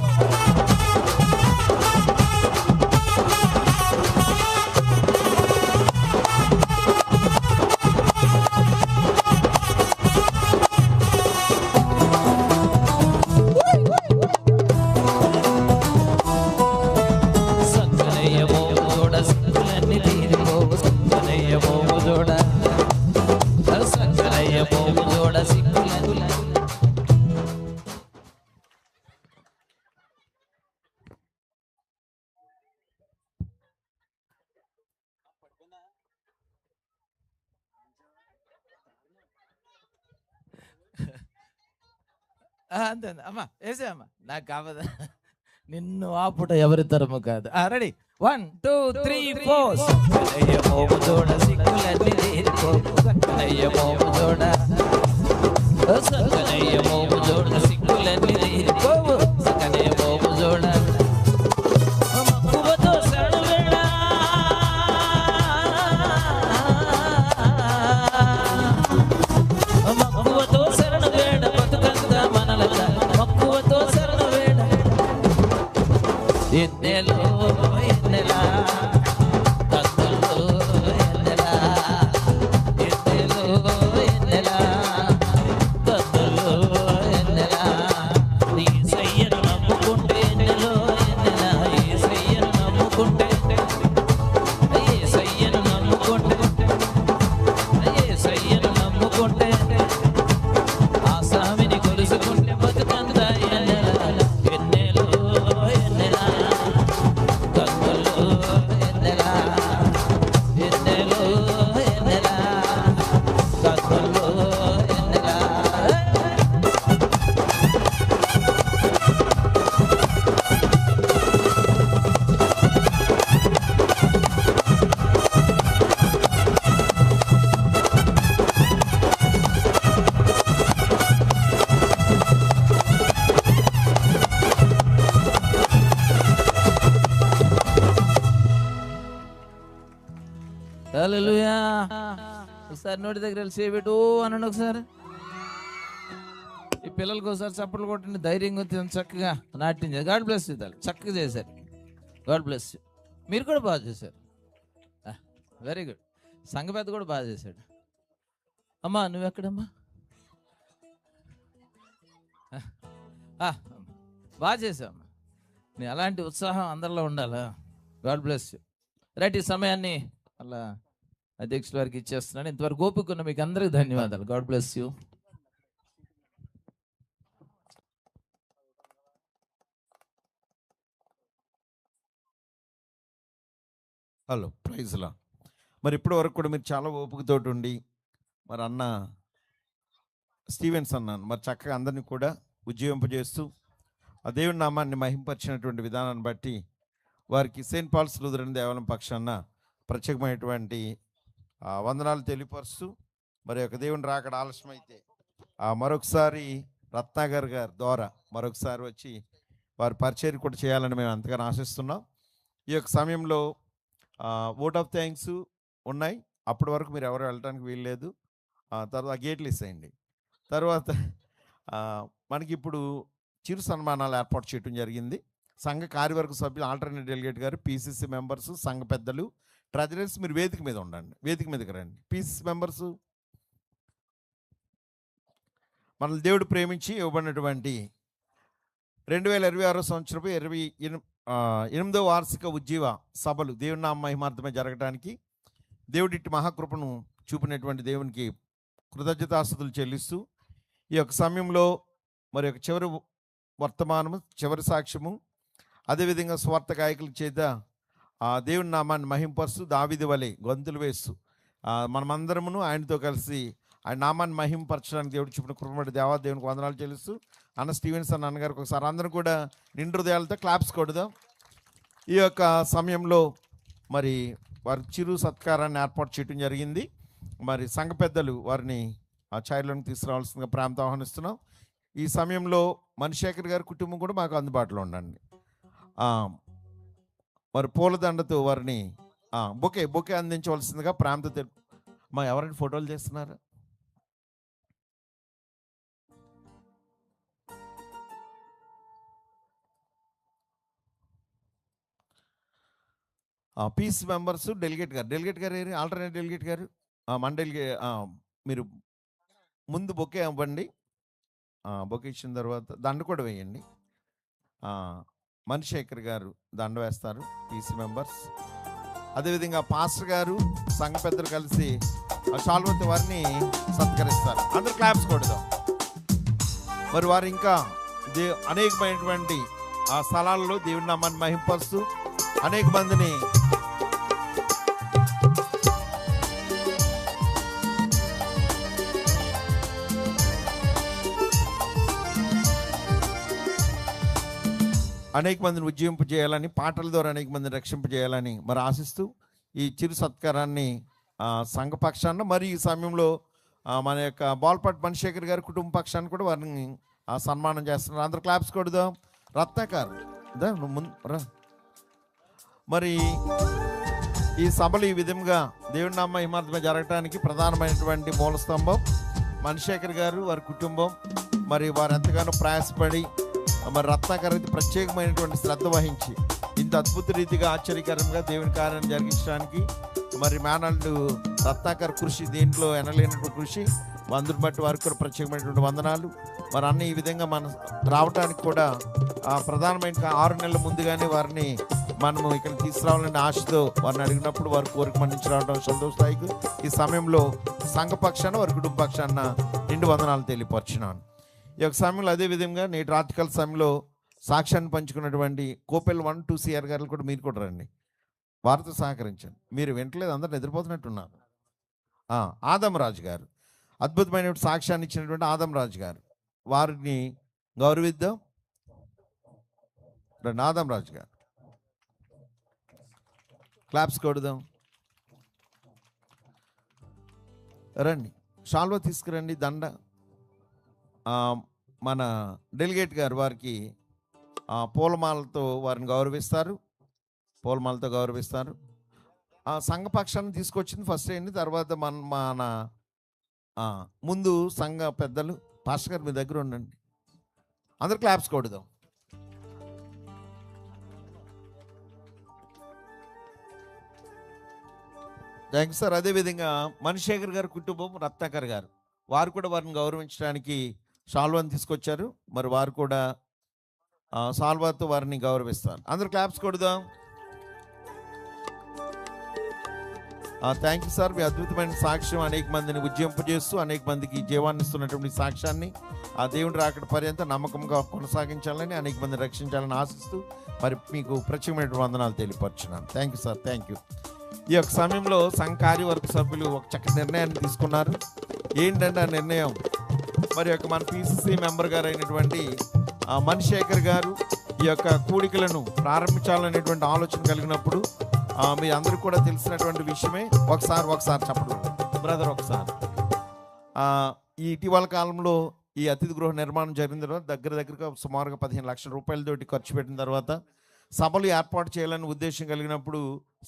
అంతే అమ్మా, వేసే అమ్మా, నాకు కావదా. నిన్ను ఆపుట ఎవరి తరము కాదు. రెడీ, 1 2 3 4. సిక్కులన్నీ హల్లెలూయా. ఒకసారి నోటి దగ్గర వెళ్ళి చేయబెట్టు అనండి ఒకసారి. ఈ పిల్లలకి ఒకసారి చప్పట్లు కొట్టండి, ధైర్యంగా చక్కగా నాట్యం చేసి. God bless you. చక్కగా చేశారు. God bless you. మీరు కూడా బాగా చేశారు. Very good. సంఘ పెద్ద కూడా బాగా చేశాడు. అమ్మా నువ్వెక్కడమ్మా? బాగా చేసావమ్మా. నీ అలాంటి ఉత్సాహం అందరిలో ఉండాలా. God bless you. రైట్, ఈ సమయాన్ని అలా అధ్యక్షుల వారికి ఇచ్చేస్తున్నాను. ఇంతవరకు ఓపిక ఉన్న మీకు అందరికీ ధన్యవాదాలు. God bless you. హలో, ప్రైజ్లా. మరి ఇప్పటి వరకు కూడా మీరు చాలా ఓపికతోటి ఉండి మరి అన్న స్టీవెన్స్ అన్నాను మరి చక్కగా అందరినీ కూడా ఉజ్జీవింపజేస్తూ ఆ దేవుని నామాన్ని మహింపరిచినటువంటి విధానాన్ని బట్టి వారికి సెయింట్ పాల్స్ లూథరన్ దేవాలయం పక్షాన ప్రత్యేకమైనటువంటి వందనాలు తెలియపరుస్తూ మరి ఒక దేవుని రాకడ ఆలస్యమైతే మరొకసారి రత్నాకర్ గారి ద్వారా మరొకసారి వచ్చి వారి పరిచయం కూడా చేయాలని మేము అంతగానో ఆశిస్తున్నాం. ఈ యొక్క సమయంలో ఓట్ ఆఫ్ థ్యాంక్స్ ఉన్నాయి. అప్పటి వరకు మీరు ఎవరు వెళ్ళడానికి వీల్లేదు. తర్వాత గేట్లు ఇస్తాయండి. తర్వాత మనకి ఇప్పుడు చిరు సన్మానాలు ఏర్పాటు చేయడం జరిగింది. సంఘ కార్యవర్గ సభ్యులు, ఆల్టర్నేట్ డెలిగేట్ గారు, పీసీసీ మెంబర్స్, సంఘ పెద్దలు, ట్రెజరర్స్ మీరు వేదిక మీద ఉండండి. వేదిక మీదకి రండి. పీసీసీ మెంబర్సు మనల్ని దేవుడు ప్రేమించి ఇవ్వబడినటువంటి 2026 సంవత్సరపు 28వ వార్షిక ఉజ్జీవ సభలు దేవుని నామ మహిమార్థమే జరగడానికి దేవుడిట్టి మహాకృపను చూపినటువంటి దేవునికి కృతజ్ఞతాస్తుతులు చెల్లిస్తూ ఈ యొక్క సమయంలో మరి యొక్క చివరి వర్తమానము, చివరి సాక్ష్యము, అదేవిధంగా స్వార్థ గాయకుల చేత దేవుని నామాన్ని మహింపరుస్తూ దావీదు వలె గొంతులు వేస్తూ మనమందరమును ఆయనతో కలిసి ఆయన నామాన్ని మహింపరచడానికి దేవుడు చూపిన కృపబడి దేవునికి వందనాలు చెల్లిస్తూ అన్న స్టీవెన్స్ అన్న అన్నగారికి ఒకసారి అందరూ కూడా నిండు హృదయాలతో క్లాప్స్ కొడదాం. ఈ యొక్క సమయంలో మరి వారి చిరు సత్కారాన్ని ఏర్పాటు చేయడం జరిగింది. మరి సంఘ పెద్దలు వారిని ఆ ఛాయలోకి తీసుకురావాల్సిందిగా ప్రేమతో ఆహ్వానిస్తున్నాం. ఈ సమయంలో మణిశేఖర్ గారి కుటుంబం కూడా మాకు అందుబాటులో ఉండండి. మరి పూలదండతో వారిని బొకే అందించవలసిందిగా ప్రేమతో ఎవరైనా ఫోటోలు చేస్తున్నారు? పీస్ మెంబర్స్, డెలిగేట్ గారు ఏరి ఆల్టర్నేట్ డెలిగేట్ గారు మన డెలిగేట్ మీరు ముందు బొకే ఇవ్వండి. బొకే ఇచ్చిన తర్వాత దండ కూడా వేయండి. మణిశేఖర్ గారు దండ వేస్తారు, పీసీ మెంబర్స్. అదేవిధంగా పాస్టర్ గారు సంఘ పెద్దలు కలిసి షాల్వతి వారిని సత్కరిస్తారు. అందరు క్లాప్స్ కొడదాం. మరి వారు ఇంకా అనేకమైనటువంటి ఆ స్థలాల్లో దేవుని నామాన్ని మహింపరుస్తూ అనేక మందిని ఉజ్జీవింపజేయాలని, పాటల ద్వారా అనేక మందిని రక్షింపజేయాలని మరి ఆశిస్తూ ఈ చిరు సత్కారాన్ని సంఘపక్షాన మరి ఈ సమయంలో మన యొక్క బాల్పాటి మణిశేఖర్ గారి కుటుంబ పక్షాన్ని కూడా వారిని సన్మానం చేస్తున్నారు. అందరు క్లాప్స్ కొడదాం. రత్నాకర్ ముందు మరి ఈ సభలు ఈ విధంగా దేవుని నామ మహిమార్థమే జరగడానికి ప్రధానమైనటువంటి మూలస్తంభం మణిశేఖర్ గారు, వారి కుటుంబం. మరి వారు ఎంతగానో ప్రయాసపడి మరి రత్నాకర్ అయితే ప్రత్యేకమైనటువంటి శ్రద్ధ వహించి ఇంత అద్భుత రీతిగా ఆశ్చర్యకరంగా దేవుని కార్యాన్ని జరిగించడానికి మరి మేనల్డ్ రత్నాకర్ కృషి, దీంట్లో ఎనలేనటువంటి కృషి, అందరిని బట్టి వారికి కూడా ప్రత్యేకమైనటువంటి వందనాలు. మరి అన్న ఈ విధంగా మనం రావడానికి కూడా ప్రధానమైన 6 నెలల ముందుగానే వారిని మనము ఇక్కడ తీసుకురావాలనే ఆశతో వారిని అడిగినప్పుడు వారి కోరిక మన్నించి రావడం సంతోషాయికు. ఈ సమయంలో సంఘపక్షాన వారి కుటుంబ పక్షాన నిండు వందనాలు తెలియపరిచినాను. ఈ యొక్క సమయంలో అదేవిధంగా నేటి రాత్రికాల సమయంలో సాక్ష్యాన్ని పంచుకున్నటువంటి కోపెల్ 1, 2 సిఆర్ గారు కూడా మీరు కూడా రండి, వారితో సహకరించండి. మీరు వింటలేదు, అందరు నిద్రపోతున్నట్టున్నారు. ఆదమరాజు గారు అద్భుతమైన సాక్ష్యాన్ని ఇచ్చినటువంటి ఆదమరాజు గారు, వారిని గౌరవిద్దాం. రండి ఆదమరాజు గారు, క్లాప్స్ కొడదాం. రండి, షాల్వా తీసుకురండి, దండ. మన డెలిగేట్ గారు వారికి పూలమాలతో వారిని గౌరవిస్తారు. ఆ సంఘపక్షాన్ని తీసుకొచ్చింది ఫస్ట్ అయింది. తర్వాత మన ముందు సంఘ పెద్దలు పాస్టర్ గారు మీ దగ్గర ఉండండి. అందరు క్లాప్స్ కొడదాం. Thank you sir. అదేవిధంగా మణిశేఖర్ గారు కుటుంబం, రత్నాకర్ గారు, వారు కూడా వారిని గౌరవించడానికి షాల్వాని తీసుకొచ్చారు. మరి వారు కూడా షాల్వాతో వారిని గౌరవిస్తారు. అందరు క్లాప్స్ కొడదాం. Thank you sir. మీ అద్భుతమైన సాక్ష్యం అనేక మందిని ఉజ్జింపజేస్తూ అనేక మందికి జీవాన్ని ఇస్తున్నటువంటి సాక్ష్యాన్ని ఆ దేవుని రాకడ పర్యంతం నమ్మకంగా కొనసాగించాలని, అనేక మందిని రక్షించాలని ఆశిస్తూ మరి మీకు ప్రత్యేకమైన వందనాలు తెలియపరుచున్నాను. Thank you sir. Thank you. ఈ యొక్క సమయంలో సంఘ కార్యవర్గ సభ్యులు ఒక చక్కటి నిర్ణయాన్ని తీసుకున్నారు. ఏంటంటే ఆ నిర్ణయం మరి యొక్క మన పిసిసి మెంబర్ గారు అయినటువంటి మణిశేఖర్ గారు ఈ యొక్క కూడికలను ప్రారంభించాలనేటువంటి ఆలోచన కలిగినప్పుడు మీ అందరికీ కూడా తెలిసినటువంటి విషయమే. ఒకసారి చెప్పండి బ్రదర్. ఒకసారి ఈ ఇటీవల కాలంలో ఈ అతిథి గృహ నిర్మాణం జరిగిన తర్వాత దగ్గరగా సుమారుగా 15 లక్షల రూపాయలతోటి ఖర్చు పెట్టిన తర్వాత సభలు ఏర్పాటు చేయాలని ఉద్దేశం కలిగినప్పుడు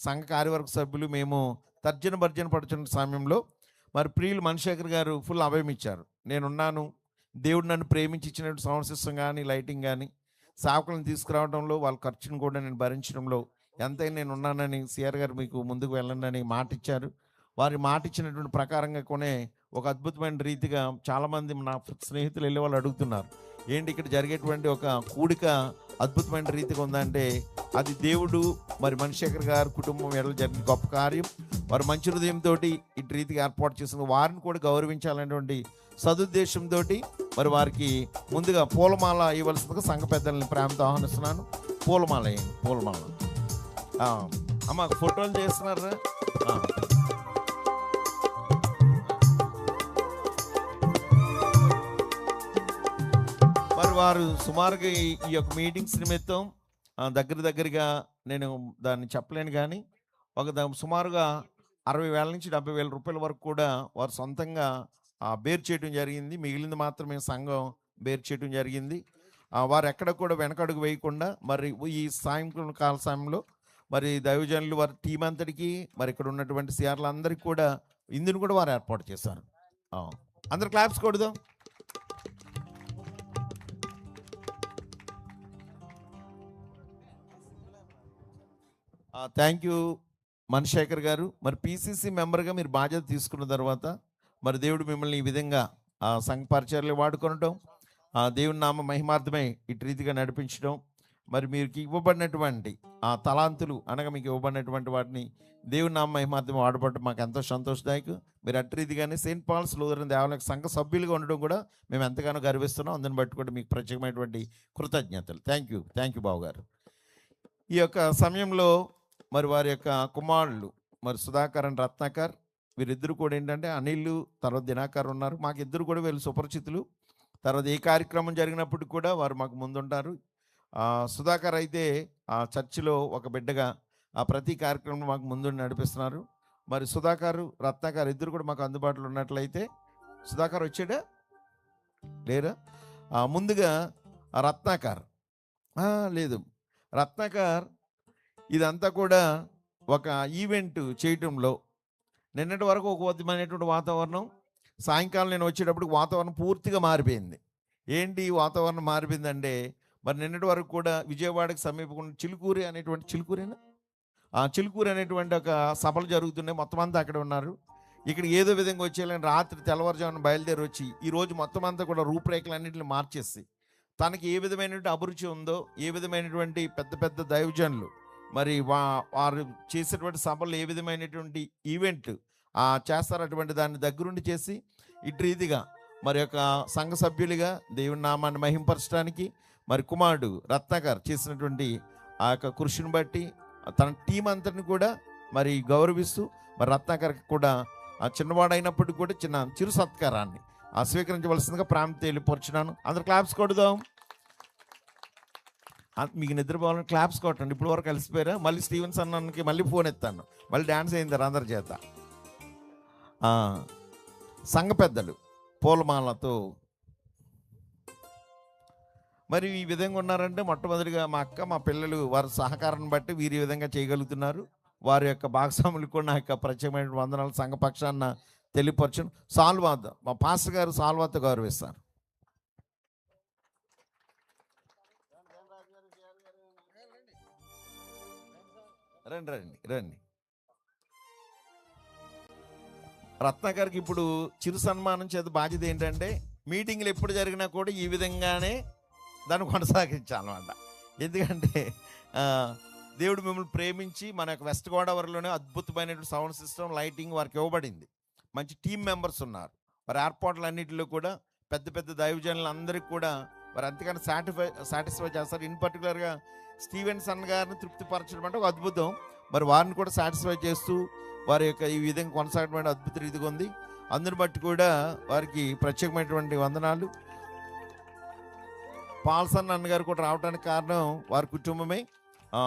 సంఘ కార్యవర్గ సభ్యులు మేము తర్జన పడుతున్న సమయంలో మరి ప్రియులు మణిశేఖర్ గారు ఫుల్ అభయం ఇచ్చారు. నేనున్నాను, దేవుడు నన్ను ప్రేమించి ఇచ్చినటువంటి సౌండ్ సిస్టమ్ కానీ, లైటింగ్ కానీ, సేవకులను తీసుకురావడంలో వాళ్ళ ఖర్చును కూడా నేను భరించడంలో ఎంతైనా నేను ఉన్నానని సిఆర్ గారు మీకు ముందుకు వెళ్ళండి అని మాట ఇచ్చారు. వారి మాట ఇచ్చినటువంటి ప్రకారంగా కొనే ఒక అద్భుతమైన రీతిగా చాలామంది నా స్నేహితులు వెళ్ళే వాళ్ళు అడుగుతున్నారు, ఏంటి ఇక్కడ జరిగేటువంటి ఒక కూడిక అద్భుతమైన రీతిగా ఉందంటే అది దేవుడు మరి మణిశేఖర్ గారు కుటుంబం ఎడల జరిగిన గొప్ప కార్యం. వారు మంచి హృదయంతో ఇటు రీతిగా ఏర్పాటు చేసిన వారిని కూడా గౌరవించాలనేటువంటి సదుద్దేశంతో మరి వారికి ముందుగా పూలమాల ఇవ్వాల్సిందిగా సంఘ పెద్దల్ని ప్రేమతో ఆహ్వానిస్తున్నాను. పూలమాల వేయండి. పూలమాల అమ్మ ఫోటోలు చేస్తున్నారా? మరి వారు సుమారుగా ఈ యొక్క మీటింగ్స్ నిమిత్తం దగ్గరగా నేను దాన్ని చెప్పలేను కానీ సుమారుగా 60,000 నుంచి 70,000 రూపాయల వరకు కూడా వారు సొంతంగా బేర్ చేయడం జరిగింది. మిగిలింది మాత్రమే సంఘం బేర్ చేయడం జరిగింది. వారు ఎక్కడ కూడా వెనకడుగు వేయకుండా మరి ఈ సాయంకాల సమయంలో మరి దైవజనులు వారి టీం అంతటికి మరి ఇక్కడ ఉన్నటువంటి సిఆర్లు అందరికీ కూడా ఇందును కూడా వారు ఏర్పాటు చేశారు. అందరు క్లాప్స్ కొడదాం. థ్యాంక్ యూ మణిశేఖర్ గారు. మరి పిసిసి మెంబర్గా మీరు బాధ్యత తీసుకున్న తర్వాత మరి దేవుడు మిమ్మల్ని ఈ విధంగా సంఘ పరిచర్లు వాడుకొనటం, దేవుని నామ మహిమార్థమై ఇటు రీతిగా నడిపించడం, మరి మీకు ఇవ్వబడినటువంటి తలాంతులు అనగా మీకు ఇవ్వబడినటువంటి వాటిని దేవుని నామ మహిమార్థం వాడబడటం మాకు ఎంతో సంతోషదాయకం. మీరు అటు రీతిగానే సెయింట్ పాల్స్ లూథరన్ దేవాలయ సంఘ సభ్యులుగా ఉండడం కూడా మేము ఎంతగానో గర్విస్తున్నాం. అందుని బట్టి కూడా మీకు ప్రత్యేకమైనటువంటి కృతజ్ఞతలు. థ్యాంక్ యూ బాబు గారు. ఈ యొక్క సమయంలో మరి వారి యొక్క కుమారులు మరి సుధాకర్ అండ్ రత్నాకర్, వీరిద్దరు కూడా ఏంటంటే అనిల్ తర్వాత దినాకర్ ఉన్నారు. మాకు ఇద్దరు కూడా వీళ్ళు సుపరిచితులు. తర్వాత ఏ కార్యక్రమం జరిగినప్పుడు కూడా వారు మాకు ముందుంటారు. సుధాకర్ అయితే చర్చిలో ఒక బిడ్డగా ప్రతి కార్యక్రమం మాకు ముందు నడిపిస్తున్నారు. మరి సుధాకర్ రత్నాకర్ ఇద్దరు కూడా మాకు అందుబాటులో ఉన్నట్లయితే, సుధాకర్ వచ్చాడా లేరా? ముందుగా రత్నాకర్ లేదు, రత్నాకర్ ఇదంతా కూడా ఒక ఈవెంట్ చేయటంలో నిన్నటి వరకు ఒక విధమైనటువంటి వాతావరణం, సాయంకాలం నేను వచ్చేటప్పుడు వాతావరణం పూర్తిగా మారిపోయింది. ఏంటి వాతావరణం మారిపోయిందంటే మరి నిన్నటి వరకు కూడా విజయవాడకి సమీపంగా చిలుకూరి అనేటువంటి ఒక సభలు జరుగుతున్నాయి. మొత్తం అంతా అక్కడ ఉన్నారు. ఇక్కడ ఏదో విధంగా వచ్చేయాలని రాత్రి తెల్లవారుజామున బయలుదేరి వచ్చి ఈరోజు మొత్తం అంతా కూడా రూపురేఖలన్నింటిని మార్చేసి తనకి ఏ విధమైనటువంటి అభిరుచి ఉందో, ఏ విధమైనటువంటి పెద్ద దైవజనులు మరి వారు చేసేటువంటి సభలు ఏ విధమైనటువంటి ఈవెంట్ చేస్తారు అటువంటి దాన్ని దగ్గరుండి చేసి ఇటు రీతిగా మరి యొక్క సంఘ సభ్యులుగా దేవుని నామాన్ని మహింపరచడానికి మరి కుమారుడు రత్నాకర్ చేసినటువంటి ఆ యొక్క కృషిని బట్టి తన టీం అంతటిని కూడా మరి గౌరవిస్తూ మరి రత్నాకర్కి కూడా చిన్నవాడైనప్పటికీ కూడా చిరు సత్కారాన్ని స్వీకరించవలసిందిగా ప్రాంతం తెలియపరుచున్నాను. అందరు క్లాప్స్ కొడదాం. మీకు నిద్రపోవాలని క్లాప్స్ కొట్టండి. ఇప్పుడు వరకు కలిసిపోయారా? మళ్ళీ స్టీవెన్స్ అన్నకి మళ్ళీ ఫోన్ ఎత్తాను, మళ్ళీ డ్యాన్స్ అయింది అందరి చేత. సంఘ పెద్దలు పూలమాలతో మరి ఈ విధంగా ఉన్నారంటే మొట్టమొదటిగా మా అక్క మా పిల్లలు వారి సహకారాన్ని బట్టి వీరి విధంగా చేయగలుగుతున్నారు. వారి యొక్క భాగస్వాములకు కూడా నా యొక్క ప్రత్యేకమైన వందనాలు సంఘపక్షాన తెలియపరచను. సాల్వాత మా పాస్టర్ గారు సాల్వాతో గౌరవిస్తారు. రండి రండి రండి. రత్న గారికి ఇప్పుడు చిరు సన్మానం చేత బాధ్యత ఏంటంటే మీటింగ్లు ఎప్పుడు జరిగినా కూడా ఈ విధంగానే దాన్ని కొనసాగించాలన్నమాట. ఎందుకంటే దేవుడు మిమ్మల్ని ప్రేమించి మన యొక్క వెస్ట్ గోదావరిలోనే అద్భుతమైనటువంటి సౌండ్ సిస్టమ్, లైటింగ్ వారికి ఇవ్వబడింది. మంచి టీం మెంబర్స్ ఉన్నారు. వారి ఏర్పాట్లన్నింటిలో కూడా పెద్ద పెద్ద దైవజనులు అందరికీ కూడా వారు అంతకన్నా సాటిస్ఫై చేస్తారు. ఇన్ పర్టికులర్గా స్టీవెన్సన్ గారిని తృప్తిపరచడం అంటే ఒక అద్భుతం. మరి వారిని కూడా సాటిస్ఫై చేస్తూ వారి యొక్క ఈ విధంగా కొనసాగడం అద్భుత రీతిగా ఉంది. అందుని బట్టి కూడా వారికి ప్రత్యేకమైనటువంటి వందనాలు. పాల్సన్ అన్నగారు కూడా రావడానికి కారణం వారి కుటుంబమే.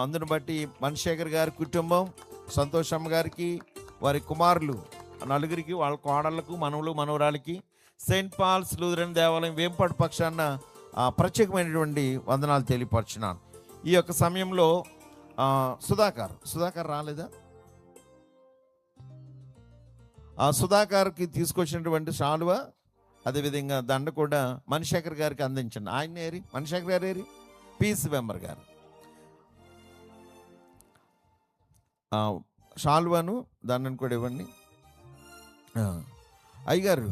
అందుని బట్టి మణిశేఖర్ గారి కుటుంబం, సంతోషమ్మ గారికి, వారి కుమారులు నలుగురికి, వాళ్ళ కోడళ్లకు, మనవలు మనవరాలకి సెయింట్ పాల్స్ లూథరన్ దేవాలయం వేంపాడు పక్షాన ప్రత్యేకమైనటువంటి వందనాలు తెలియపరుచున్నాను. ఈ యొక్క సమయంలో సుధాకర్ రాలేదా? సుధాకర్కి తీసుకొచ్చినటువంటి శాలువ అదేవిధంగా దండ కూడా మణిశేఖర్ గారికి అందించండి. ఆయన ఏరి, మణిశేఖర్ గారు ఏరి, పీస్ మెంబర్ గారు శాలువాను దండను కూడా ఇవ్వండి. అయ్యగారు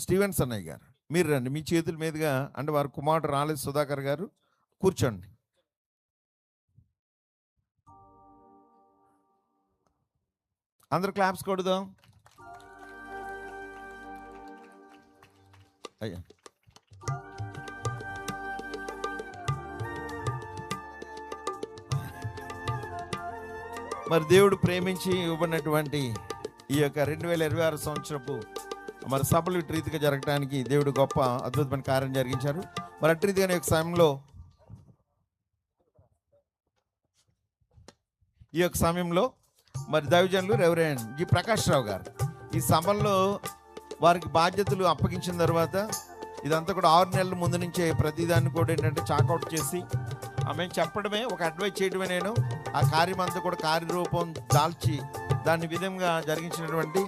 స్టీవెన్సన్ అయ్య గారు మీరు రండి. మీ చేతుల మీదుగా అంటే వారి కుమారుడు రాలేదు సుధాకర్ గారు, కూర్చోండి. అందరు క్లాప్స్ కొడదాం. అయ్యా మరి దేవుడు ప్రేమించి ఇవ్వబడినటువంటి ఈ యొక్క 2026 సంవత్సరపు మరి సభలు ఇటు రీతిగా జరగడానికి దేవుడు గొప్ప అద్భుతమైన కార్యం జరిగించారు. మరి అటు రీతిగానే ఈ యొక్క సమయంలో మరి దైవజనులు రెవరెండ్ జి ప్రకాష్ రావు గారు ఈ సభల్లో వారికి బాధ్యతలు అప్పగించిన తర్వాత ఇదంతా కూడా 6 నెలల ముందు నుంచే ప్రతిదాన్ని కూడా ఏంటంటే చాకౌట్ చేసి ఆమె చెప్పడమే, ఒక అడ్వైజ్ చేయడమే. నేను ఆ కార్యం అంతా కూడా కార్యరూపం దాల్చి దాని విధంగా జరిగించినటువంటి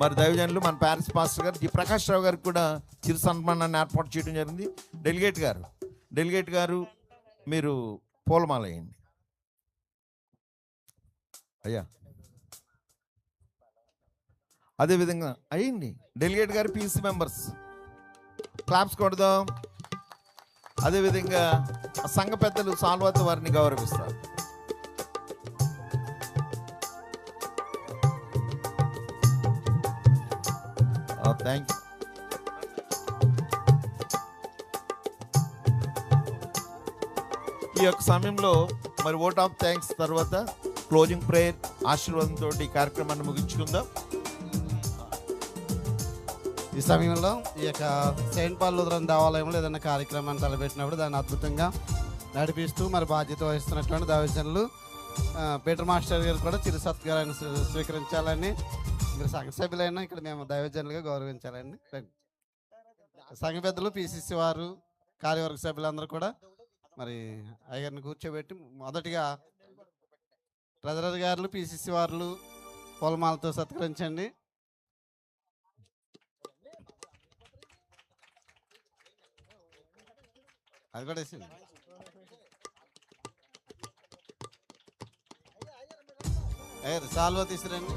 మరి దైవజనులు మన ప్యారిస్ పాస్టర్ గారు జి ప్రకాష్ రావు గారికి కూడా చిరు సన్మానాన్ని ఏర్పాటు చేయడం జరిగింది. డెలిగేట్ గారు మీరు పూలమాల వేయండి. అయ్యా అదేవిధంగా అయ్యింది. డెలిగేట్ గారు పీసీ మెంబర్స్ క్లాప్స్ కొడదాం. అదేవిధంగా సంఘ పెద్దలు సాల్వాతో వారిని గౌరవిస్తారు. Thank you. ఈ యొక్క సమయంలో మరి ఓట్ ఆఫ్ థ్యాంక్స్ తర్వాత క్లోజింగ్ ప్రేయర్ ఆశీర్వాదంతో ఈ కార్యక్రమాన్ని ముగించుకుందాం. ఈ సమయంలో ఈ యొక్క సెయింట్ పాల్ లూథరన్ దేవాలయంలో ఏదైనా కార్యక్రమాన్ని తలపెట్టినప్పుడు దాన్ని అద్భుతంగా నడిపిస్తూ మరి బాధ్యత వహిస్తున్నటువంటి దైవజనులు పీటర్ మాస్టర్ గారు కూడా చిరు సత్కారాన్ని స్వీకరించాలని, మీరు సంఘ సభ్యులైనా ఇక్కడ మేము దైవజనులుగా గౌరవించాలండి. సంఘ పెద్దలు, పిసిసి వారు, కార్యవర్గ సభ్యులందరూ కూడా మరి అయ్యగారిని కూర్చోబెట్టి మొదటిగా ట్రెజరర్ గారు, పిసిసి వారు పూలమాలతో సత్కరించండి. అది కూడా వేసింది. సాల్వా తీసుకురండి.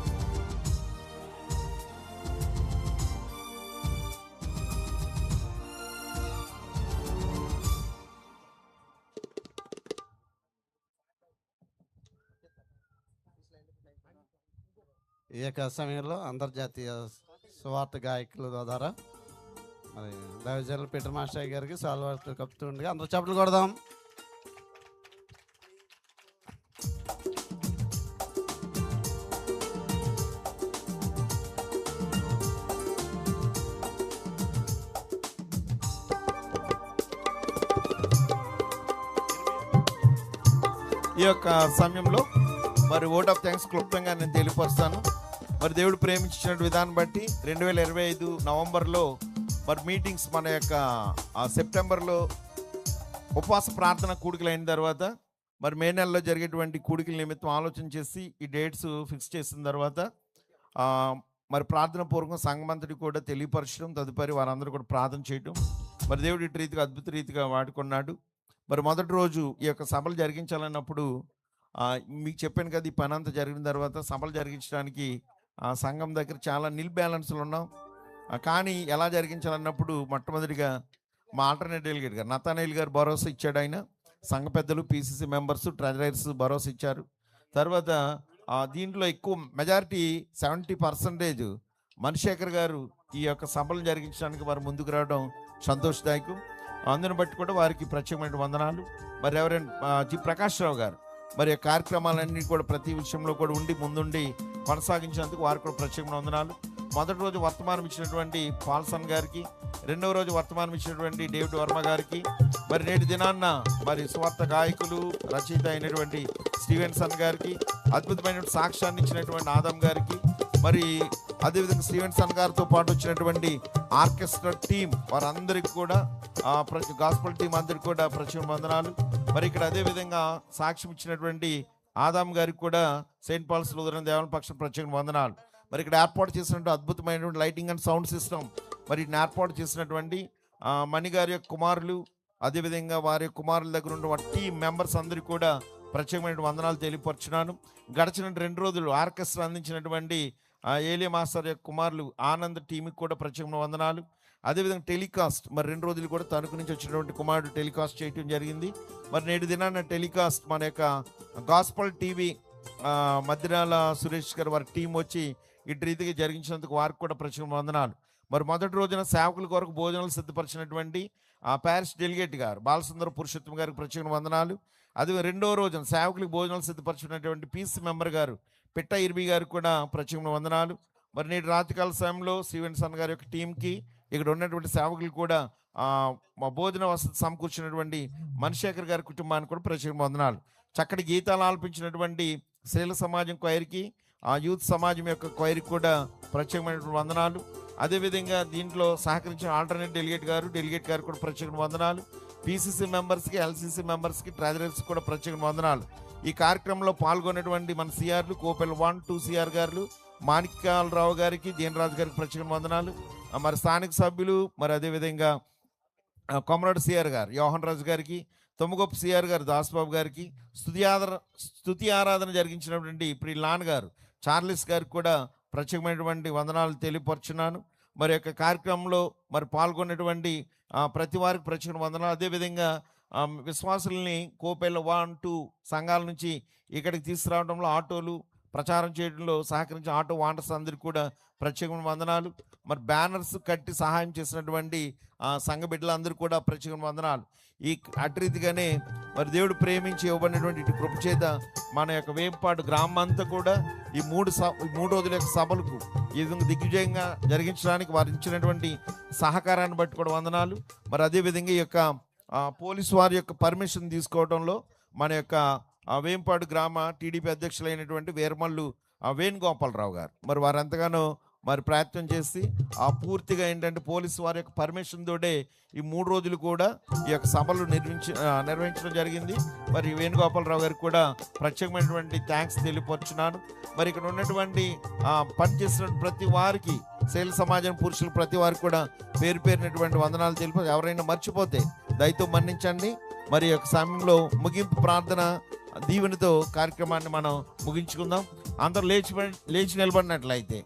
ఈ యొక్క సమయంలో అంతర్జాతీయ సువార్త గాయకుల ద్వారా మరి దైవజనులు పీటర్ మాస్టర్ గారికి సాల్వార్త కప్పుతుండగా అందరూ చప్పట్లు కొడదాం. ఈ యొక్క సమయంలో మరి ఓట్ ఆఫ్ థ్యాంక్స్ క్లుప్తంగా నేను తెలియపరుస్తాను. మరి దేవుడు ప్రేమించిన విధానం బట్టి 2025 నవంబర్లో మరి మీటింగ్స్ మన యొక్క సెప్టెంబర్లో ఉపవాస ప్రార్థన కూడికలు అయిన తర్వాత మరి మే నెలలో జరిగేటువంటి కూడికల నిమిత్తం ఆలోచన చేసి ఈ డేట్స్ ఫిక్స్ చేసిన తర్వాత ఆ, మరి ప్రార్థన పూర్వకం సంఘమంతటి కూడా తెలియపరచడం, తదుపరి వారందరూ కూడా ప్రార్థన చేయడం, మరి దేవుడి ఇటు రీతిగా అద్భుత రీతిగా వాడుకున్నాడు. మరి మొదటి రోజు ఈ యొక్క సభలు జరిగించాలన్నప్పుడు మీకు చెప్పాను కదా, ఈ పని అంతా జరిగిన తర్వాత సభలు జరిగించడానికి సంఘం దగ్గర చాలా నిల్ బ్యాలెన్స్లు ఉన్నాం. కానీ ఎలా జరిగించాలన్నప్పుడు మొట్టమొదటిగా మా ఆల్టర్నేట్ డెలిగేట్ గారు నతానేల్ గారు భరోసా ఇచ్చాడు. ఆయన సంఘ పెద్దలు, పీసీసీ మెంబర్స్, ట్రెజరర్స్ భరోసా ఇచ్చారు. తర్వాత దీంట్లో ఎక్కువ మెజారిటీ 70% మణిశేఖర్ గారు ఈ యొక్క సభలు జరిగించడానికి వారు ముందుకు రావడం సంతోషదాయకం. అందుని బట్టి కూడా వారికి ప్రత్యేకమైన వందనాలు. మరి ఎవరైనా జి ప్రకాష్ రావు గారు మరి కార్యక్రమాలన్నీ కూడా ప్రతి విషయంలో కూడా ఉండి ముందుండి కొనసాగించినందుకు వారికి కూడా ప్రత్యేకమైన వందనాలు. మొదటి రోజు వర్తమానం ఇచ్చినటువంటి పాల్సన్ గారికి, రెండవ రోజు వర్తమానం ఇచ్చినటువంటి డేవిడ్ వర్మ గారికి, మరి నేటి దినాన్న మరి స్వార్థ గాయకులు, రచయిత అయినటువంటి స్టీవెన్సన్ గారికి, అద్భుతమైన సాక్ష్యాన్ని ఇచ్చినటువంటి ఆదం గారికి, మరి అదేవిధంగా స్టీవెన్సన్ గారితో పాటు వచ్చినటువంటి ఆర్కెస్ట్రా టీం వారందరికీ కూడా గాస్పల్ టీం అందరికి కూడా ప్రత్యేక వందనాలు. మరి ఇక్కడ అదేవిధంగా సాక్ష్యం ఇచ్చినటువంటి ఆదాం గారికి కూడా సెయింట్ పాల్స్ లూథరన్ దేవాలయం పక్షం ప్రత్యేక వందనాలు. మరి ఇక్కడ ఏర్పాటు చేసినటువంటి అద్భుతమైనటువంటి లైటింగ్ అండ్ సౌండ్ సిస్టమ్, మరి వీటిని ఏర్పాటు చేసినటువంటి మణి గారి యొక్క కుమారులు, అదేవిధంగా వారి కుమారుల దగ్గర ఉన్న టీం మెంబర్స్ అందరికీ కూడా ప్రత్యేకమైన వందనాలు తెలియపరుచున్నాను. గడిచిన 2 రోజులు ఆర్కెస్ట్రా అందించినటువంటి ఏలియా మాస్టర్ యొక్క కుమారులు ఆనంద్ టీంకి కూడా ప్రత్యేకమైన వందనాలు. అదేవిధంగా టెలికాస్ట్ మరి 2 రోజులు కూడా తణుకు నుంచి వచ్చినటువంటి కుమారుడు టెలికాస్ట్ చేయటం జరిగింది. మరి నేటి దినాన్న టెలికాస్ట్ మన యొక్క గాస్పల్ టీవీ మధ్యనాల సురేష్ గారు వారి టీం వచ్చి ఇటు రీతిగా జరిగించినందుకు వారికి కూడా ప్రత్యేక వందనాలు. మరి మొదటి రోజున సేవకుల కొరకు భోజనాలు సిద్ధపరిచినటువంటి ప్యారిస్ డెలిగేట్ గారు బాలసుందర పురుషోత్తం గారికి ప్రత్యేక వందనాలు. అది రెండవ రోజున సేవకులకు భోజనాలు సిద్ధపరిచినటువంటి పీసీ మెంబర్ గారు పిట్ట ఇర్బీ గారికి కూడా ప్రత్యేక వందనాలు. మరి నేటి రాత్రికాల సమయంలో స్టీవెన్సన్ గారి యొక్క టీంకి, ఇక్కడ ఉన్నటువంటి సేవకులు కూడా మా భోజన వసతి సమకూర్చినటువంటి మణిశేఖర్ గారి కుటుంబానికి కూడా ప్రత్యేక వందనాలు. చక్కటి గీతాలు ఆలపించినటువంటి శ్రీల సమాజం క్వైర్కి, యూత్ సమాజం యొక్క క్వైర్కి కూడా ప్రత్యేకమైనటువంటి వందనాలు. అదేవిధంగా దీంట్లో సహకరించిన ఆల్టర్నేట్ డెలిగేట్ గారు కూడా ప్రత్యేక వందనాలు. పీసీసీ మెంబర్స్కి, ఎల్సీసీ మెంబర్స్కి, ట్రెజరర్స్కి కూడా ప్రత్యేక వందనాలు. ఈ కార్యక్రమంలో పాల్గొనేటువంటి మన సిఆర్లు కోపెల్ 1, 2 సిఆర్ గారు మాణిక్యాలరావు గారికి, దీనరాజు గారికి ప్రత్యేక వందనాలు. మరి స్థానిక సభ్యులు, మరి అదేవిధంగా కొమరాడు సిఆర్ గారు యోహన్ రాజు గారికి, తొమ్మగొప్ప సిఆర్ గారు దాస్బాబు గారికి, స్తుతి ఆరాధన జరిగించినటువంటి ఇప్పుడు లాన్ గారు చార్లెస్ గారికి కూడా ప్రత్యేకమైనటువంటి వందనాలు తెలియపరుచున్నాను. మరి యొక్క కార్యక్రమంలో మరి పాల్గొన్నటువంటి ప్రతి వారికి ప్రత్యేక వందనాలు. అదేవిధంగా విశ్వాసుల్ని కోపేళ్ళ 1, 2 సంఘాల నుంచి ఇక్కడికి తీసుకురావడంలో, ఆటోలు ప్రచారం చేయడంలో సహకరించిన ఆటో వాంటర్స్ అందరికీ కూడా ప్రత్యేకమైన వందనాలు. మరి బ్యానర్స్ కట్టి సహాయం చేసినటువంటి సంఘ బిడ్డలందరూ కూడా ప్రత్యేకమైన వందనాలు. ఈ అట్రీతిగానే మరి దేవుడు ప్రేమించి ఇవ్వబడినటువంటి ఇటు కృప చేత మన యొక్క వేంపాడు గ్రామం అంతా కూడా ఈ 3 రోజుల యొక్క సభలకు ఈ విధంగా దిగ్విజయంగా జరిగించడానికి వారు ఇచ్చినటువంటి సహకారాన్ని బట్టి కూడా వందనాలు. మరి అదేవిధంగా ఈ యొక్క పోలీసు వారి యొక్క పర్మిషన్ తీసుకోవడంలో మన యొక్క వేంపాడు గ్రామ టీడీపీ అధ్యక్షులైనటువంటి వీరమల్లు వేణుగోపాలరావు గారు మరి వారు ఎంతగానో మరి ప్రయత్నం చేసి పూర్తిగా ఏంటంటే పోలీసు వారి యొక్క పర్మిషన్ తోడే ఈ 3 రోజులు కూడా ఈ యొక్క సభలు నిర్వహించడం జరిగింది. మరి వేణుగోపాలరావు గారికి కూడా ప్రత్యేకమైనటువంటి థ్యాంక్స్ తెలియపరుచున్నాను. మరి ఇక్కడ ఉన్నటువంటి పనిచేసిన ప్రతి వారికి, శైల సమాజం పురుషులు ప్రతి వారికి కూడా పేరునటువంటి వందనాలు తెలిపి, ఎవరైనా మర్చిపోతే దయతో మన్నించండి. మరి యొక్క సమయంలో ముగింపు ప్రార్థన దీవెనతో కార్యక్రమాన్ని మనం ముగించుకుందాం. అందరూ లేచి నిలబడినట్లయితే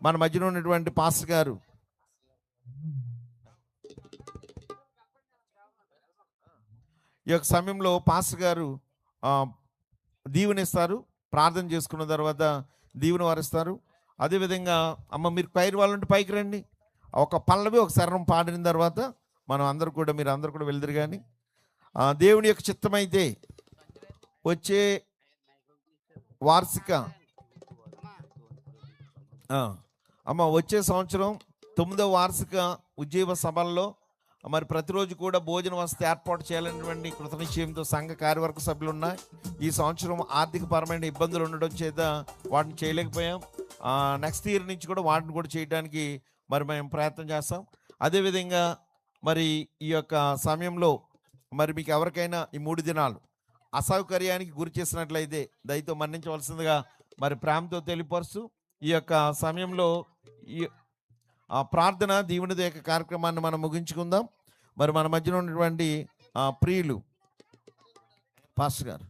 మన మధ్యలో ఉన్నటువంటి పాస్టర్ గారు ఈ యొక్క సమయంలో పాస్టర్ గారు దీవెనిస్తారు. ప్రార్థన చేసుకున్న తర్వాత దీవెన వారిస్తారు. అదేవిధంగా అమ్మ మీరు పైరు వాళ్ళంటే పైకి రండి. ఒక పల్లవి ఒక శరణం పాడిన తర్వాత మనం అందరూ కూడా మీరు అందరూ కూడా వెళ్దురు. కానీ దేవుని యొక్క చిత్తమైతే వచ్చే వార్షిక వచ్చే సంవత్సరం 9వ వార్షిక ఉజ్జీవ సభల్లో మరి ప్రతిరోజు కూడా భోజన వసతి ఏర్పాటు చేయాలనేటువంటి కృతనిశ్చయంతో సంఘ కార్యవర్గ సభ్యులు ఉన్నాయి. ఈ సంవత్సరం ఆర్థికపరమైన ఇబ్బందులు ఉండడం చేత వాటిని చేయలేకపోయాం. నెక్స్ట్ ఇయర్ నుంచి కూడా వాటిని కూడా చేయడానికి మరి మేము ప్రయత్నం చేస్తాం. అదేవిధంగా మరి ఈ యొక్క సమయంలో మరి మీకు ఎవరికైనా ఈ 3 దినాలు అసౌకర్యానికి గురి చేసినట్లయితే దయతో మన్నించవలసిందిగా మరి ప్రేమతో తెలియపరుస్తూ ఈ యొక్క సమయంలో ఈ ప్రార్థన దీవెనది యొక్క కార్యక్రమాన్ని మనం ముగించుకుందాం. మరి మన మధ్యలో ఉన్నటువంటి ప్రియులు పాస్టర్ గారు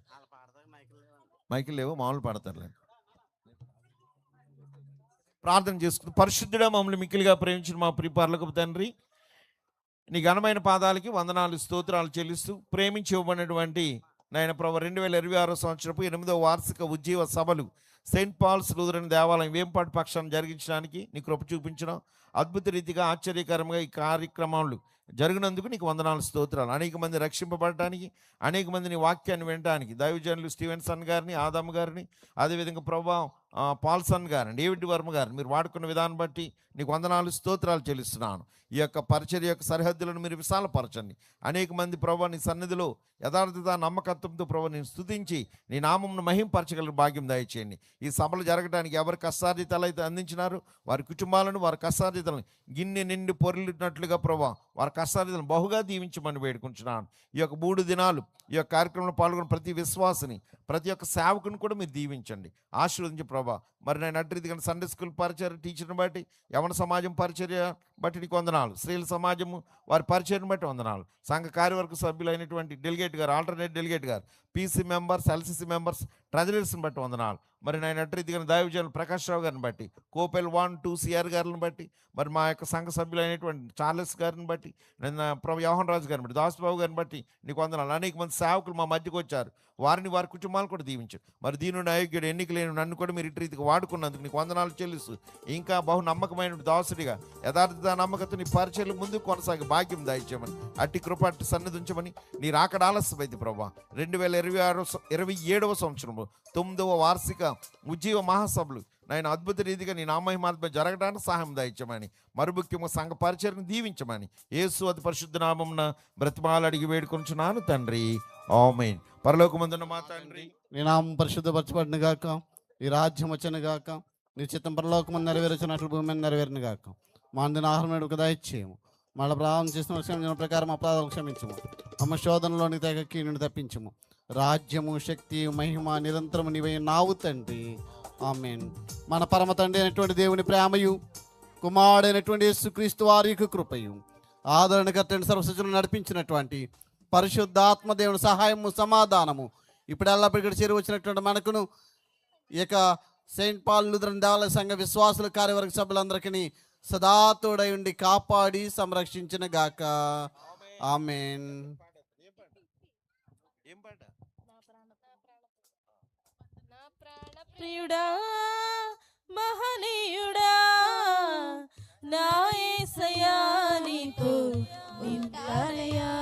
మైకిల్ లేవు, మామూలు పాడతారులే. ప్రార్థన చేసుకుంటూ, పరిశుద్ధుడా మమ్మల్ని మిక్కిలిగా ప్రేమించిన మా ప్రియ పరలోకపు తండ్రి, నీ ఘనమైన పాదాలకి వందనాలు స్తోత్రాలు చెల్లిస్తూ ప్రేమించి ఇవ్వబడినటువంటి నాయన ప్రభు 2026 సంవత్సరపు 8వ వార్షిక ఉజ్జీవ సభలు సెయింట్ పాల్స్ లూథరన్ దేవాలయం వేంపాటి పక్షాన్ని జరిగించడానికి నీ కృప చూపించడం, అద్భుత రీతిగా ఆశ్చర్యకరంగా ఈ కార్యక్రమాలు జరిగినందుకు నీకు వందనాలు స్తోత్రాలు. అనేక మంది రక్షింపబడటానికి, అనేక మంది నీ వాక్యాన్ని వినడానికి దైవజనులు స్టీవెన్సన్ గారిని, ఆదాము గారిని, అదేవిధంగా ప్రభా పాల్సన్ గారిని, డేవిడ్ వర్మ గారిని మీరు వాడుకున్న విధానం బట్టి నీకు వందనాలు స్తోత్రాలు చెల్లిస్తున్నాను. ఈ యొక్క పరిచర్య యొక్క సరిహద్దులను మీరు విశాలపరచండి. అనేక మంది ప్రభా నీ సన్నిధిలో యథార్థత నమ్మకత్వంతో ప్రభు నేను స్తుతించి నీ నామమును మహింపరచగల భాగ్యం దయచేయండి. ఈ సభలు జరగడానికి ఎవరి కష్టార్జితాలు అయితే అందించినారో వారి కుటుంబాలను, వారి కష్టార్జితాలను గిన్నె నిండి పొరిలినట్లుగా ప్రభా వారి కష్టార్జితాలను బహుగా దీవించమని వేడుకుంటున్నాను. ఈ యొక్క 3 దినాలు ఈ యొక్క కార్యక్రమంలో పాల్గొన్న ప్రతి విశ్వాసిని, ప్రతి ఒక్క సేవకుని కూడా మీరు దీవించండి, ఆశీర్వదించి ప్రభా. మరి నేను అట్రీతిగా సండే స్కూల్ పరిచర్య టీచర్ని బట్టి, యవన సమాజం పరిచర్య బట్టి నీకు వందనాలు, స్త్రీల సమాజము వారి పరిచర్యను బట్టి వందనాలు, సంఘ కార్యవర్గ సభ్యులైనటువంటి డెలిగేట్ గారు, ఆల్టర్నేట్ డెలిగేట్ గారు, పీసీ మెంబర్స్, ఎల్సీసీ మెంబర్స్, ట్రెజరీస్ని బట్టి వందనాలు. మరి నేను అట్రీతిగా దైవజనులు ప్రకాష్ రావు గారిని బట్టి, కోపెల్ 1, 2 సిఆర్ గారిని బట్టి, మరి మా యొక్క సంఘ సభ్యులైనటువంటి చార్లెస్ గారిని బట్టి, నేను ప్రభు యోహన్ రాజు గారిని బట్టి, దాసుబాబు గారిని బట్టి నీకు వందనాలు. అనేక మంది సేవకులు మా మధ్యకు వచ్చారు, వారిని వారి కుటుంబాలు కూడా దీవించారు. మరి దీని అయోగ్యుడు ఎన్నికలేని నన్ను కూడా మీరు ఇటు రీతికి వాడుకున్నందుకు నీకు వందనాలు చెల్లిస్తూ, ఇంకా బహు నమ్మకమైన దాసుడిగా యథార్థత నమ్మకత నీ పరిచయలు ముందుకు కొనసాగి భాగ్యం దాయిచ్చామని, అట్టి కృప అట్టి సన్నిధి ఉంచమని. నీ రాకడ ఆలస్యమైంది ప్రభా. 2027వ సంవత్సరంలో 9వ వార్షిక ఉజ్జీవ మహాసభలు నాయన అద్భుత రీతిగా నీ నామహిమాత్మ జరగడానికి సహాయం దాయించమని, మరి ముఖ్యంగా సంఘ పరిచయను దీవించమని యేసు అతి పరిశుద్ధ నామమున బ్రతిమాలు అడిగి వేడుకొంచున్నాను తండ్రి, ఆమేన్. పరలోకమందున్న మా తండ్రి, నీ నామం పరిశుద్ధపరచబడిన గాక, నీ రాజ్యం వచ్చను గాక, నీ చిత్తం పరలోకమందు నెరవేర్చినట్లు భూమి మీద నెరవేరును గాక. మా అందిన ఆహారం దయచేయము, మళ్ళీ ప్రారంభం చేసిన క్షమించిన ప్రకారం అపరాధాలు క్షమించము, అమ్మ శోధనలోని తెగ కీడును తప్పించము. రాజ్యము, శక్తి, మహిమ నిరంతరము నీవై నావు తండ్రి, ఆమేన్. మన పరమ తండ్రి అయినటువంటి దేవుని ప్రేమయు, కుమారుడైనటువంటి యేసుక్రీస్తు వారి యొక్క కృపయు, ఆదరణకర్తని సర్వసజ్జను నడిపించినటువంటి పరిశుద్ధాత్మ దేవుని సహాయము, సమాధానము ఇప్పుడు ఎల్లప్పటికీ చేరి వచ్చినటువంటి మనకును, ఈ యొక్క సెయింట్ పాల్ లూథరన్ దేవాలయ సంఘ విశ్వాసుల కార్యవర్గ సభ్యులందరికీ సదా తోడై ఉండి కాపాడి సంరక్షించిన గాక, ఆమేన్. ప్రియుడా మహనీయుడా నా యేసయ్యా నీకు ఉంటానయ్యా.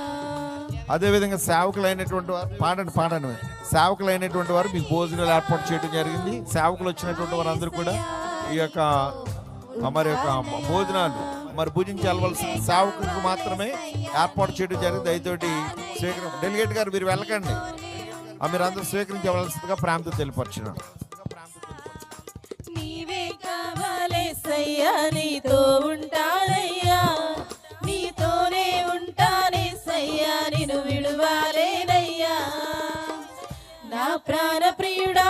అదేవిధంగా సేవకులైనటువంటి వారు పాడండి సేవకులైనటువంటి వారు మీకు భోజనాలు ఏర్పాటు చేయడం జరిగింది. సేవకులు వచ్చినటువంటి వారందరూ కూడా ఈ యొక్క మరి యొక్క భోజనాలు మరి భుజించవలసిన సేవకులకు మాత్రమే ఏర్పాటు చేయడం జరిగింది. దయతోటి డెలిగేట్ గారు మీరు వెళ్ళకండి, మీరు అందరూ స్వీకరించవలసిందిగా ప్రేమతో తెలియపరచున్నాను. నీవే కావాలేసయ్యా, నీతో ఉంటానయ్యా, నీతోనే ఉంటానేసయ్యా, నిన్ను విడువాలేనయ్యా. నా ప్రాణ ప్రియుడా